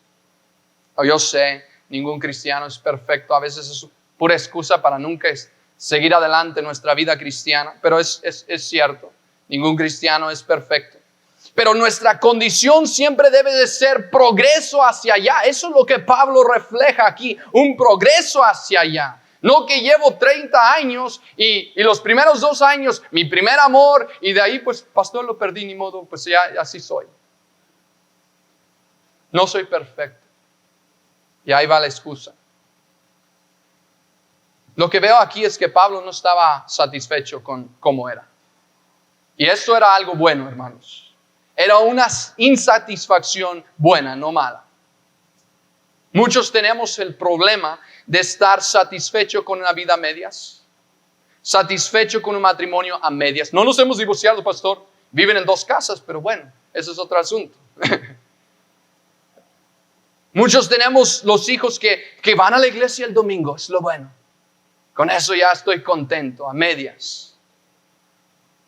Yo sé, ningún cristiano es perfecto. A veces es pura excusa para nunca seguir adelante en nuestra vida cristiana. Pero es cierto, ningún cristiano es perfecto. Pero nuestra condición siempre debe de ser progreso hacia allá. Eso es lo que Pablo refleja aquí, un progreso hacia allá. No que llevo 30 años y los primeros 2 años, mi primer amor, y de ahí pues, pastor, lo perdí, ni modo, pues ya así soy. No soy perfecto. Y ahí va la excusa. Lo que veo aquí es que Pablo no estaba satisfecho con cómo era. Y esto era algo bueno, hermanos. Era una insatisfacción buena, no mala. Muchos tenemos el problema de estar satisfecho con una vida a medias, satisfecho con un matrimonio a medias. No nos hemos divorciado, pastor. Viven en 2 casas, pero bueno, eso es otro asunto. Muchos tenemos los hijos que van a la iglesia el domingo, es lo bueno. Con eso ya estoy contento, a medias.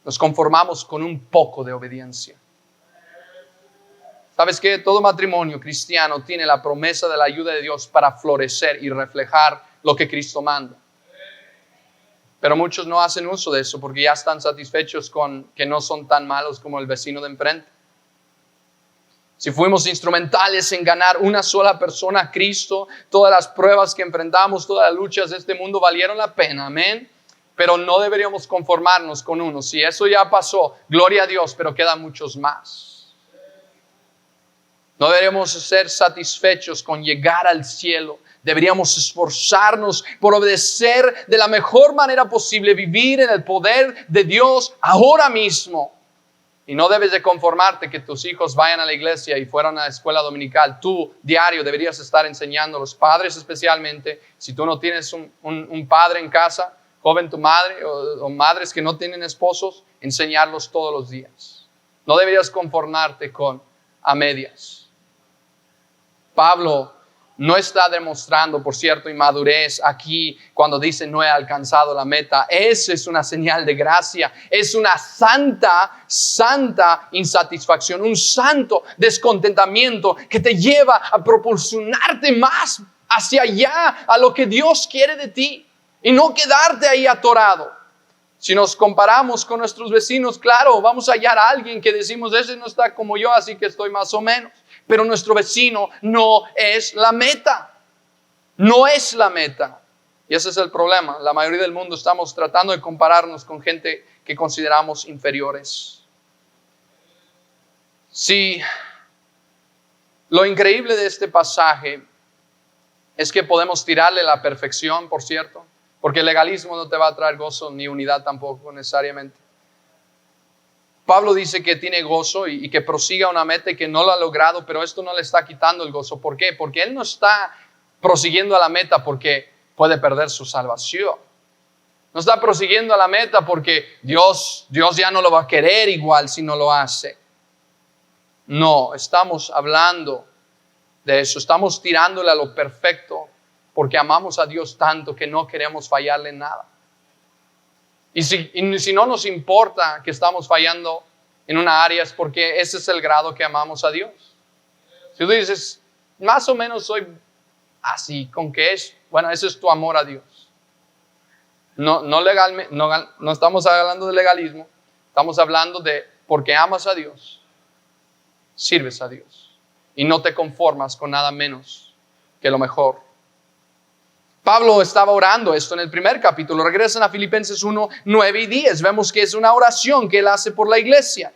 Nos conformamos con un poco de obediencia. ¿Sabes qué? Todo matrimonio cristiano tiene la promesa de la ayuda de Dios para florecer y reflejar lo que Cristo manda. Pero muchos no hacen uso de eso porque ya están satisfechos con que no son tan malos como el vecino de enfrente. Si fuimos instrumentales en ganar una sola persona a Cristo, todas las pruebas que enfrentamos, todas las luchas de este mundo valieron la pena, amén. Pero no deberíamos conformarnos con uno. Si eso ya pasó, gloria a Dios, pero quedan muchos más. No deberíamos ser satisfechos con llegar al cielo. Deberíamos esforzarnos por obedecer de la mejor manera posible, vivir en el poder de Dios ahora mismo. Y no debes de conformarte que tus hijos vayan a la iglesia y fueran a la escuela dominical. Tú, diario, deberías estar enseñando a los padres especialmente. Si tú no tienes un padre en casa, joven tu madre o madres que no tienen esposos, enseñarlos todos los días. No deberías conformarte con a medias. Pablo no está demostrando, por cierto, inmadurez aquí cuando dice no he alcanzado la meta. Eso es una señal de gracia. Es una santa insatisfacción, un santo descontentamiento que te lleva a propulsionarte más hacia allá, a lo que Dios quiere de ti y no quedarte ahí atorado. Si nos comparamos con nuestros vecinos, claro, vamos a hallar a alguien que decimos, ese no está como yo, así que estoy más o menos. Pero nuestro vecino no es la meta. No es la meta. Y ese es el problema. La mayoría del mundo estamos tratando de compararnos con gente que consideramos inferiores. Sí, lo increíble de este pasaje es que podemos tirarle la perfección, por cierto, porque el legalismo no te va a traer gozo ni unidad tampoco necesariamente. Pablo dice que tiene gozo y que prosiga una meta y que no lo ha logrado, pero esto no le está quitando el gozo. ¿Por qué? Porque él no está prosiguiendo a la meta porque puede perder su salvación. No está prosiguiendo a la meta porque Dios ya no lo va a querer igual si no lo hace. No, estamos hablando de eso. Estamos tirándole a lo perfecto porque amamos a Dios tanto que no queremos fallarle en nada. Y si no nos importa que estamos fallando en una área es porque ese es el grado que amamos a Dios. Si tú dices, más o menos soy así, ¿con qué es? Bueno, ese es tu amor a Dios. No estamos hablando de legalismo, estamos hablando de porque amas a Dios, sirves a Dios y no te conformas con nada menos que lo mejor. Pablo estaba orando esto en el primer capítulo. Regresan a Filipenses 1, 9 y 10. Vemos que es una oración que él hace por la iglesia.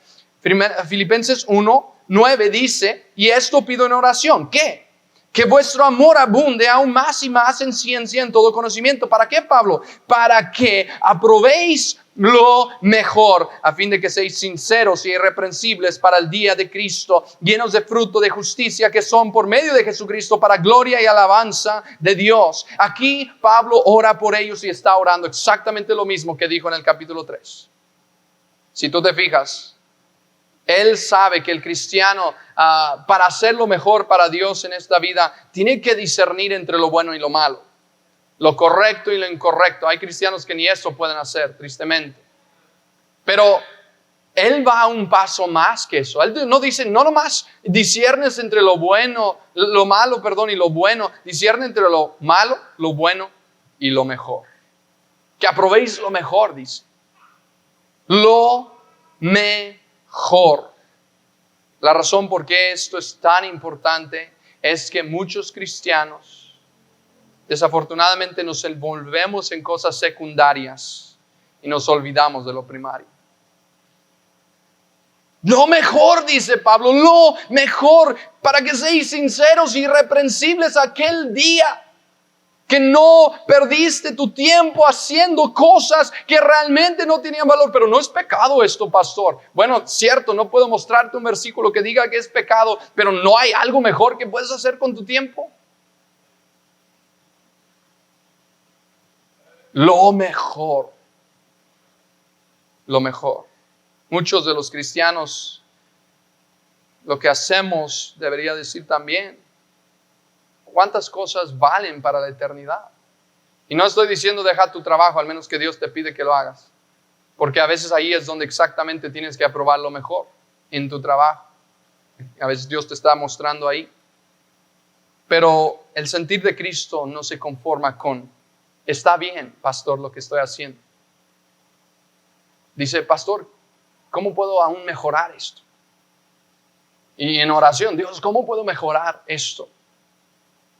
Filipenses 1, 9 dice, y esto pido en oración. ¿Qué? Que vuestro amor abunde aún más y más en ciencia, en todo conocimiento. ¿Para qué, Pablo? Para que aprobéis lo mejor, a fin de que seáis sinceros y irreprensibles para el día de Cristo, llenos de fruto de justicia que son por medio de Jesucristo para gloria y alabanza de Dios. Aquí Pablo ora por ellos y está orando exactamente lo mismo que dijo en el capítulo 3. Si tú te fijas, él sabe que el cristiano, para hacer lo mejor para Dios en esta vida, tiene que discernir entre lo bueno y lo malo, lo correcto y lo incorrecto. Hay cristianos que ni eso pueden hacer, tristemente. Pero Él va a un paso más que eso. Él no dice, no nomás disciernes entre lo bueno, lo malo, perdón, y lo bueno. Discierne entre lo malo, lo bueno y lo mejor. Que aprobéis lo mejor, dice. Lo mejor. La razón por qué esto es tan importante es que muchos cristianos desafortunadamente nos envolvemos en cosas secundarias y nos olvidamos de lo primario. Lo mejor, dice Pablo, lo mejor, para que seáis sinceros y irreprensibles aquel día. Que no perdiste tu tiempo haciendo cosas que realmente no tenían valor. Pero no es pecado esto, pastor. Bueno, cierto, no puedo mostrarte un versículo que diga que es pecado, pero ¿no hay algo mejor que puedes hacer con tu tiempo? Lo mejor. Lo mejor. Muchos de los cristianos, lo que hacemos, debería decir también, ¿cuántas cosas valen para la eternidad? Y no estoy diciendo deja tu trabajo, al menos que Dios te pide que lo hagas. Porque a veces ahí es donde exactamente tienes que aprobar lo mejor, en tu trabajo. A veces Dios te está mostrando ahí. Pero el sentir de Cristo no se conforma con, está bien, pastor, lo que estoy haciendo. Dice, pastor, ¿cómo puedo aún mejorar esto? Y en oración, Dios, ¿cómo puedo mejorar esto?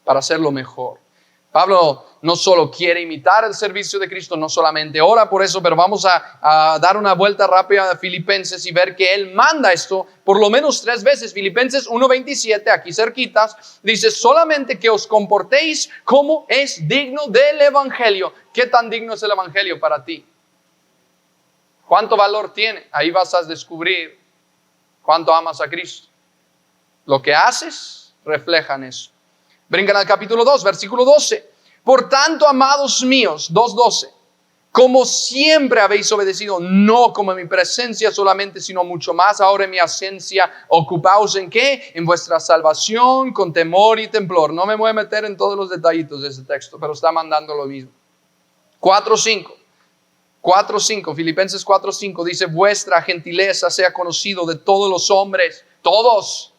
Para hacerlo mejor. Pablo no solo quiere imitar el servicio de Cristo, no solamente ora por eso, pero vamos a dar una vuelta rápida a Filipenses y ver que él manda esto por lo menos 3 veces. Filipenses 1:27, aquí cerquitas, dice solamente que os comportéis como es digno del Evangelio. ¿Qué tan digno es el Evangelio para ti? ¿Cuánto valor tiene? Ahí vas a descubrir cuánto amas a Cristo. Lo que haces refleja en eso. Brincan al capítulo 2, versículo 12. Por tanto, amados míos, 2:12, como siempre habéis obedecido, no como en mi presencia solamente, sino mucho más ahora en mi ausencia, ocupaos ¿en qué? En vuestra salvación con temor y temblor. No me voy a meter en todos los detallitos de ese texto, pero está mandando lo mismo. 4:5, Filipenses 4:5 dice, vuestra gentileza sea conocido de todos los hombres, todos.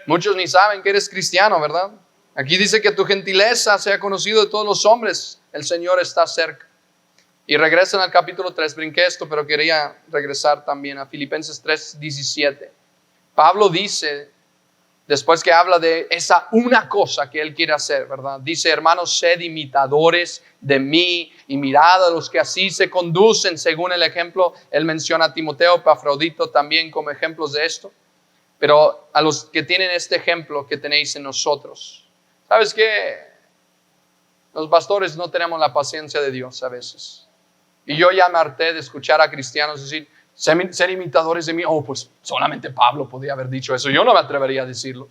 Muchos ni saben que eres cristiano, ¿verdad? Aquí dice que tu gentileza sea conocido de todos los hombres. El Señor está cerca. Y regresan al capítulo 3. Brinqué esto, pero quería regresar también a Filipenses 3:17. Pablo dice, después que habla de esa una cosa que él quiere hacer, ¿verdad? Dice, hermanos, sed imitadores de mí y mirad a los que así se conducen según el ejemplo. Él menciona a Timoteo, Epafrodito también como ejemplos de esto. Pero a los que tienen este ejemplo que tenéis en nosotros. ¿Sabes qué? Los pastores no tenemos la paciencia de Dios a veces. Y yo ya me harté de escuchar a cristianos decir, ser imitadores de mí. Oh, pues solamente Pablo podía haber dicho eso. Yo no me atrevería a decirlo.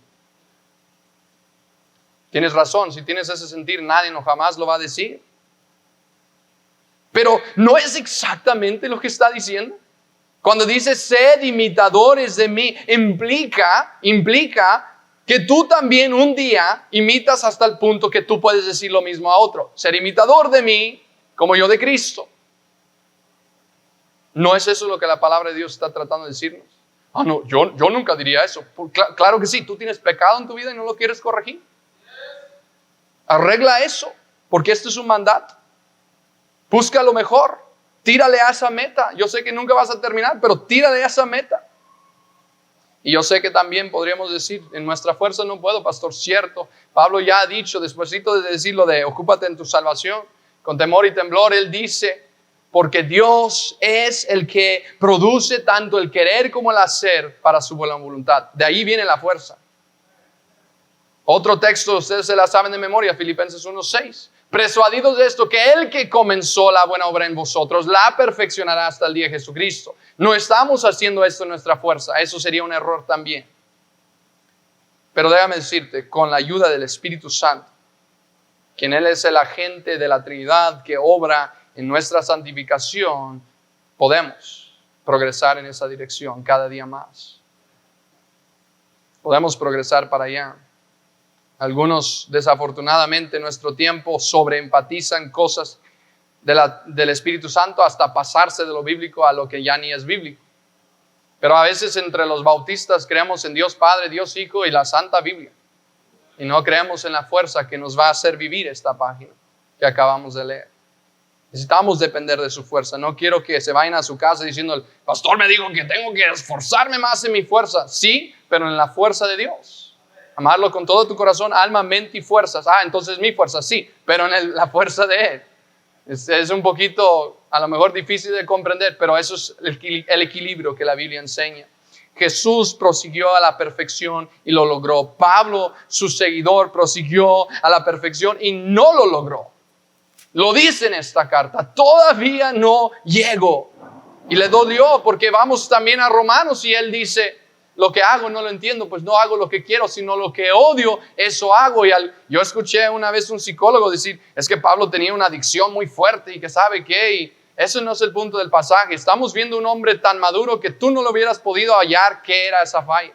Tienes razón, si tienes ese sentir, nadie no jamás lo va a decir. Pero no es exactamente lo que está diciendo. Cuando dice sed imitadores de mí, implica que tú también un día imitas hasta el punto que tú puedes decir lo mismo a otro. Ser imitador de mí como yo de Cristo. ¿No es eso lo que la palabra de Dios está tratando de decirnos? Ah, no, yo nunca diría eso. Claro que sí, tú tienes pecado en tu vida y no lo quieres corregir. Arregla eso, porque esto es un mandato. Busca lo mejor. Tírale a esa meta. Yo sé que nunca vas a terminar, pero tírale a esa meta. Y yo sé que también podríamos decir, en nuestra fuerza no puedo, pastor, cierto. Pablo ya ha dicho, despuésito de decirlo de ocúpate en tu salvación, con temor y temblor, él dice, porque Dios es el que produce tanto el querer como el hacer para su buena voluntad. De ahí viene la fuerza. Otro texto, ustedes se la saben de memoria, Filipenses 1:6. Persuadidos de esto, que el que comenzó la buena obra en vosotros, la perfeccionará hasta el día de Jesucristo. No estamos haciendo esto en nuestra fuerza, eso sería un error también. Pero déjame decirte, con la ayuda del Espíritu Santo, quien Él es el agente de la Trinidad que obra en nuestra santificación, podemos progresar en esa dirección cada día más. Podemos progresar para allá. Algunos, desafortunadamente, en nuestro tiempo sobreenfatizan cosas del Espíritu Santo hasta pasarse de lo bíblico a lo que ya ni es bíblico. Pero a veces entre los bautistas creemos en Dios Padre, Dios Hijo y la Santa Biblia. Y no creemos en la fuerza que nos va a hacer vivir esta página que acabamos de leer. Necesitamos depender de su fuerza. No quiero que se vayan a su casa diciendo, el pastor me dijo que tengo que esforzarme más en mi fuerza. Sí, pero en la fuerza de Dios. Amarlo con todo tu corazón, alma, mente y fuerzas. Entonces mi fuerza, sí, pero en la fuerza de Él. Es un poquito, a lo mejor difícil de comprender, pero eso es el equilibrio que la Biblia enseña. Jesús prosiguió a la perfección y lo logró. Pablo, su seguidor, prosiguió a la perfección y no lo logró. Lo dice en esta carta, todavía no llego. Y le dolió porque vamos también a Romanos y él dice, lo que hago no lo entiendo, pues no hago lo que quiero, sino lo que odio, eso hago. Yo escuché una vez un psicólogo decir, es que Pablo tenía una adicción muy fuerte y que sabe qué, y eso no es el punto del pasaje. Estamos viendo un hombre tan maduro que tú no lo hubieras podido hallar qué era esa falla.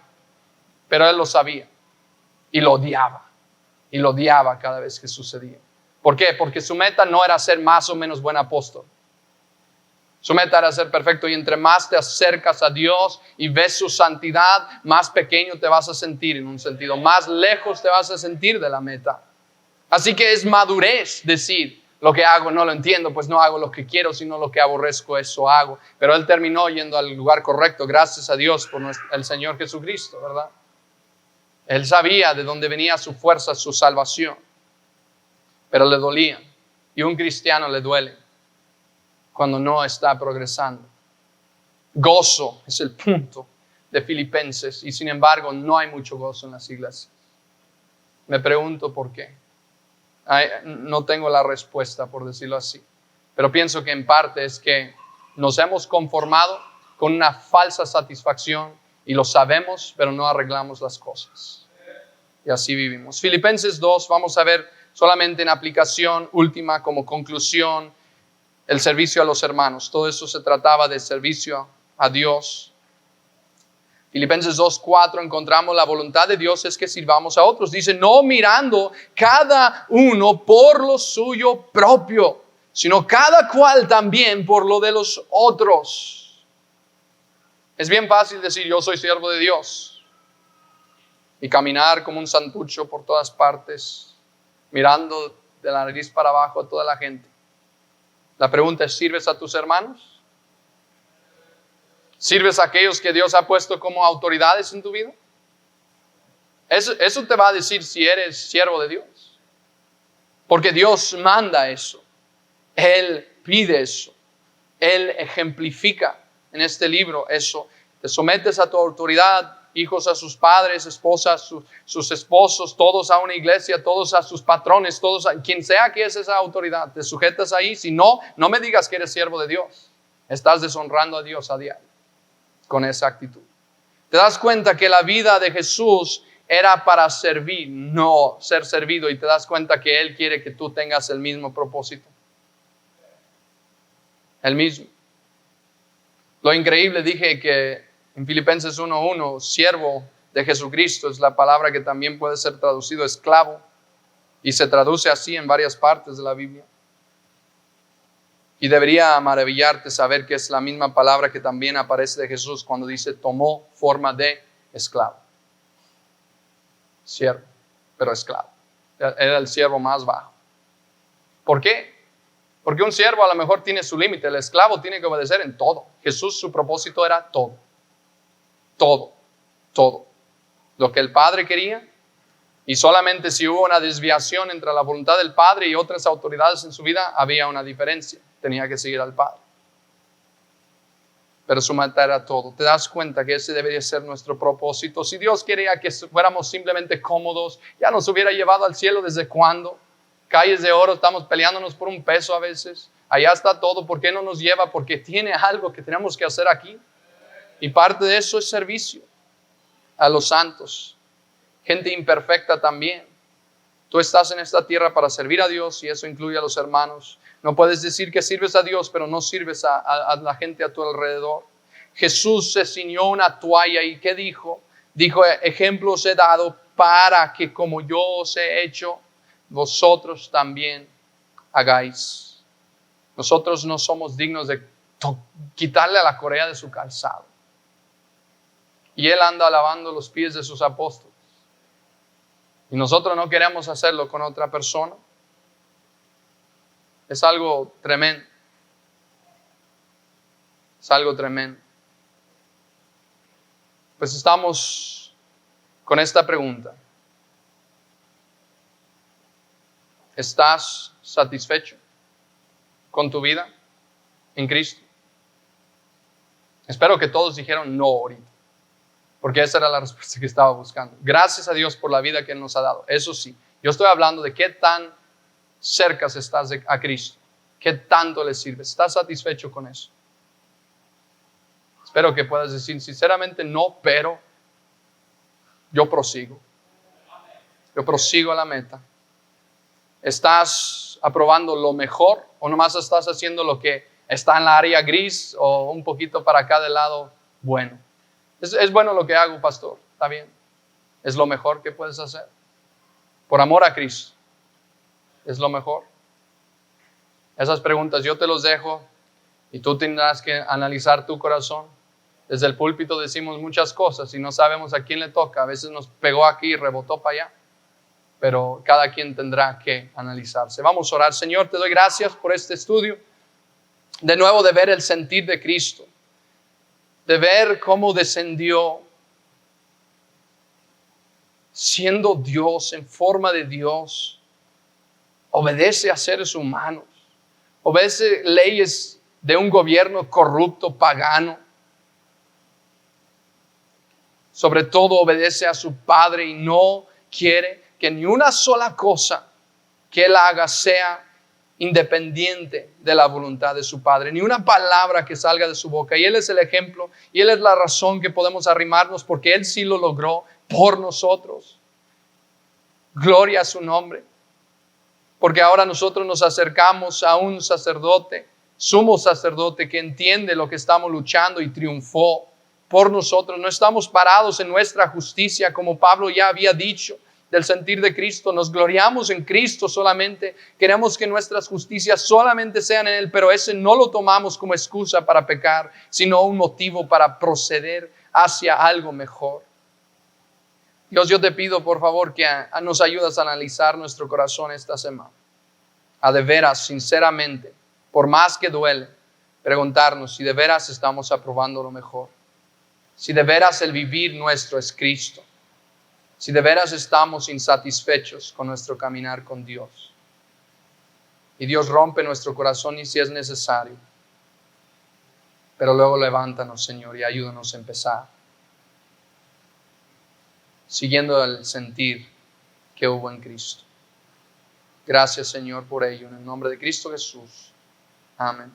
Pero él lo sabía y lo odiaba cada vez que sucedía. ¿Por qué? Porque su meta no era ser más o menos buen apóstol. Su meta era ser perfecto y entre más te acercas a Dios y ves su santidad, más pequeño te vas a sentir en un sentido, más lejos te vas a sentir de la meta. Así que es madurez decir, lo que hago no lo entiendo, pues no hago lo que quiero, sino lo que aborrezco, eso hago. Pero él terminó yendo al lugar correcto, gracias a Dios por el Señor Jesucristo, ¿verdad? Él sabía de dónde venía su fuerza, su salvación, pero le dolía. Y a un cristiano le duele cuando no está progresando. Gozo es el punto de Filipenses y sin embargo no hay mucho gozo en las iglesias. Me pregunto por qué. No tengo la respuesta, por decirlo así, pero pienso que en parte es que nos hemos conformado con una falsa satisfacción y lo sabemos, pero no arreglamos las cosas. Y así vivimos. Filipenses 2, vamos a ver solamente en aplicación última como conclusión, el servicio a los hermanos. Todo eso se trataba de servicio a Dios. Filipenses 2:4 encontramos la voluntad de Dios es que sirvamos a otros. Dice, no mirando cada uno por lo suyo propio, sino cada cual también por lo de los otros. Es bien fácil decir, yo soy siervo de Dios y caminar como un santucho por todas partes, mirando de la nariz para abajo a toda la gente. La pregunta es, ¿sirves a tus hermanos? ¿Sirves a aquellos que Dios ha puesto como autoridades en tu vida? Eso te va a decir si eres siervo de Dios. Porque Dios manda eso. Él pide eso. Él ejemplifica en este libro eso. Te sometes a tu autoridad, hijos a sus padres, esposas a sus esposos, todos a una iglesia, todos a sus patrones, todos a quien sea que es esa autoridad. Te sujetas ahí. Si no, no me digas que eres siervo de Dios. Estás deshonrando a Dios a diario con esa actitud. Te das cuenta que la vida de Jesús era para servir, no ser servido, y te das cuenta que Él quiere que tú tengas el mismo propósito. El mismo. Lo increíble, dije que en Filipenses 1:1, siervo de Jesucristo es la palabra que también puede ser traducido esclavo y se traduce así en varias partes de la Biblia. Y debería maravillarte saber que es la misma palabra que también aparece de Jesús cuando dice tomó forma de esclavo. Siervo, pero esclavo. Era el siervo más bajo. ¿Por qué? Porque un siervo a lo mejor tiene su límite, el esclavo tiene que obedecer en todo. Jesús, su propósito era todo. Todo, todo. Lo que el Padre quería, y solamente si hubo una desviación entre la voluntad del Padre y otras autoridades en su vida, había una diferencia. Tenía que seguir al Padre. pero su meta era todo. ¿Te das cuenta que ese debería ser nuestro propósito? Si Dios quería que fuéramos simplemente cómodos, ya nos hubiera llevado al cielo desde cuándo. Calles de oro, estamos peleándonos por un peso a veces. Allá está todo. ¿Por qué no nos lleva? Porque tiene algo que tenemos que hacer aquí. Y parte de eso es servicio a los santos. Gente imperfecta también. Tú estás en esta tierra para servir a Dios y eso incluye a los hermanos. No puedes decir que sirves a Dios, pero no sirves a la gente a tu alrededor. Jesús se ciñó una toalla y ¿qué dijo? Dijo, ejemplos he dado para que como yo os he hecho, vosotros también hagáis. Nosotros no somos dignos de quitarle a la correa de su calzado. Y Él anda lavando los pies de sus apóstoles. Y nosotros no queremos hacerlo con otra persona. Es algo tremendo. Es algo tremendo. Pues estamos con esta pregunta. ¿Estás satisfecho con tu vida en Cristo? Espero que todos dijeron no ahorita, porque esa era la respuesta que estaba buscando. Gracias a Dios por la vida que Él nos ha dado. Eso sí, yo estoy hablando de qué tan cerca estás a Cristo. ¿Qué tanto le sirves? ¿Estás satisfecho con eso? Espero que puedas decir sinceramente no, pero yo prosigo. Yo prosigo a la meta. ¿Estás aprobando lo mejor o nomás estás haciendo lo que está en la área gris o un poquito para acá del lado bueno? Es bueno lo que hago, pastor. Está bien. Es lo mejor que puedes hacer. Por amor a Cristo. Es lo mejor. Esas preguntas yo te los dejo y tú tendrás que analizar tu corazón. Desde el púlpito decimos muchas cosas y no sabemos a quién le toca. A veces nos pegó aquí y rebotó para allá. Pero cada quien tendrá que analizarse. Vamos a orar. Señor, te doy gracias por este estudio. De nuevo, de ver el sentir de Cristo. De ver cómo descendió siendo Dios, en forma de Dios. Obedece a seres humanos. Obedece leyes de un gobierno corrupto, pagano. Sobre todo obedece a su Padre y no quiere que ni una sola cosa que Él haga sea independiente de la voluntad de su Padre. Ni una palabra que salga de su boca. Y Él es el ejemplo y Él es la razón que podemos arrimarnos porque Él sí lo logró por nosotros. Gloria a su nombre. Porque ahora nosotros nos acercamos a un sacerdote, sumo sacerdote que entiende lo que estamos luchando y triunfó por nosotros. No estamos parados en nuestra justicia como Pablo ya había dicho del sentir de Cristo. Nos gloriamos en Cristo solamente. Queremos que nuestras justicias solamente sean en Él, pero ese no lo tomamos como excusa para pecar, sino un motivo para proceder hacia algo mejor. Dios, yo te pido por favor que nos ayudes a analizar nuestro corazón esta semana. A de veras, sinceramente, por más que duele, preguntarnos si de veras estamos aprobando lo mejor. Si de veras el vivir nuestro es Cristo. Si de veras estamos insatisfechos con nuestro caminar con Dios. Y Dios rompe nuestro corazón y si es necesario. Pero luego levántanos, Señor, y ayúdanos a empezar. Siguiendo el sentir que hubo en Cristo. Gracias, Señor, por ello. En el nombre de Cristo Jesús. Amén.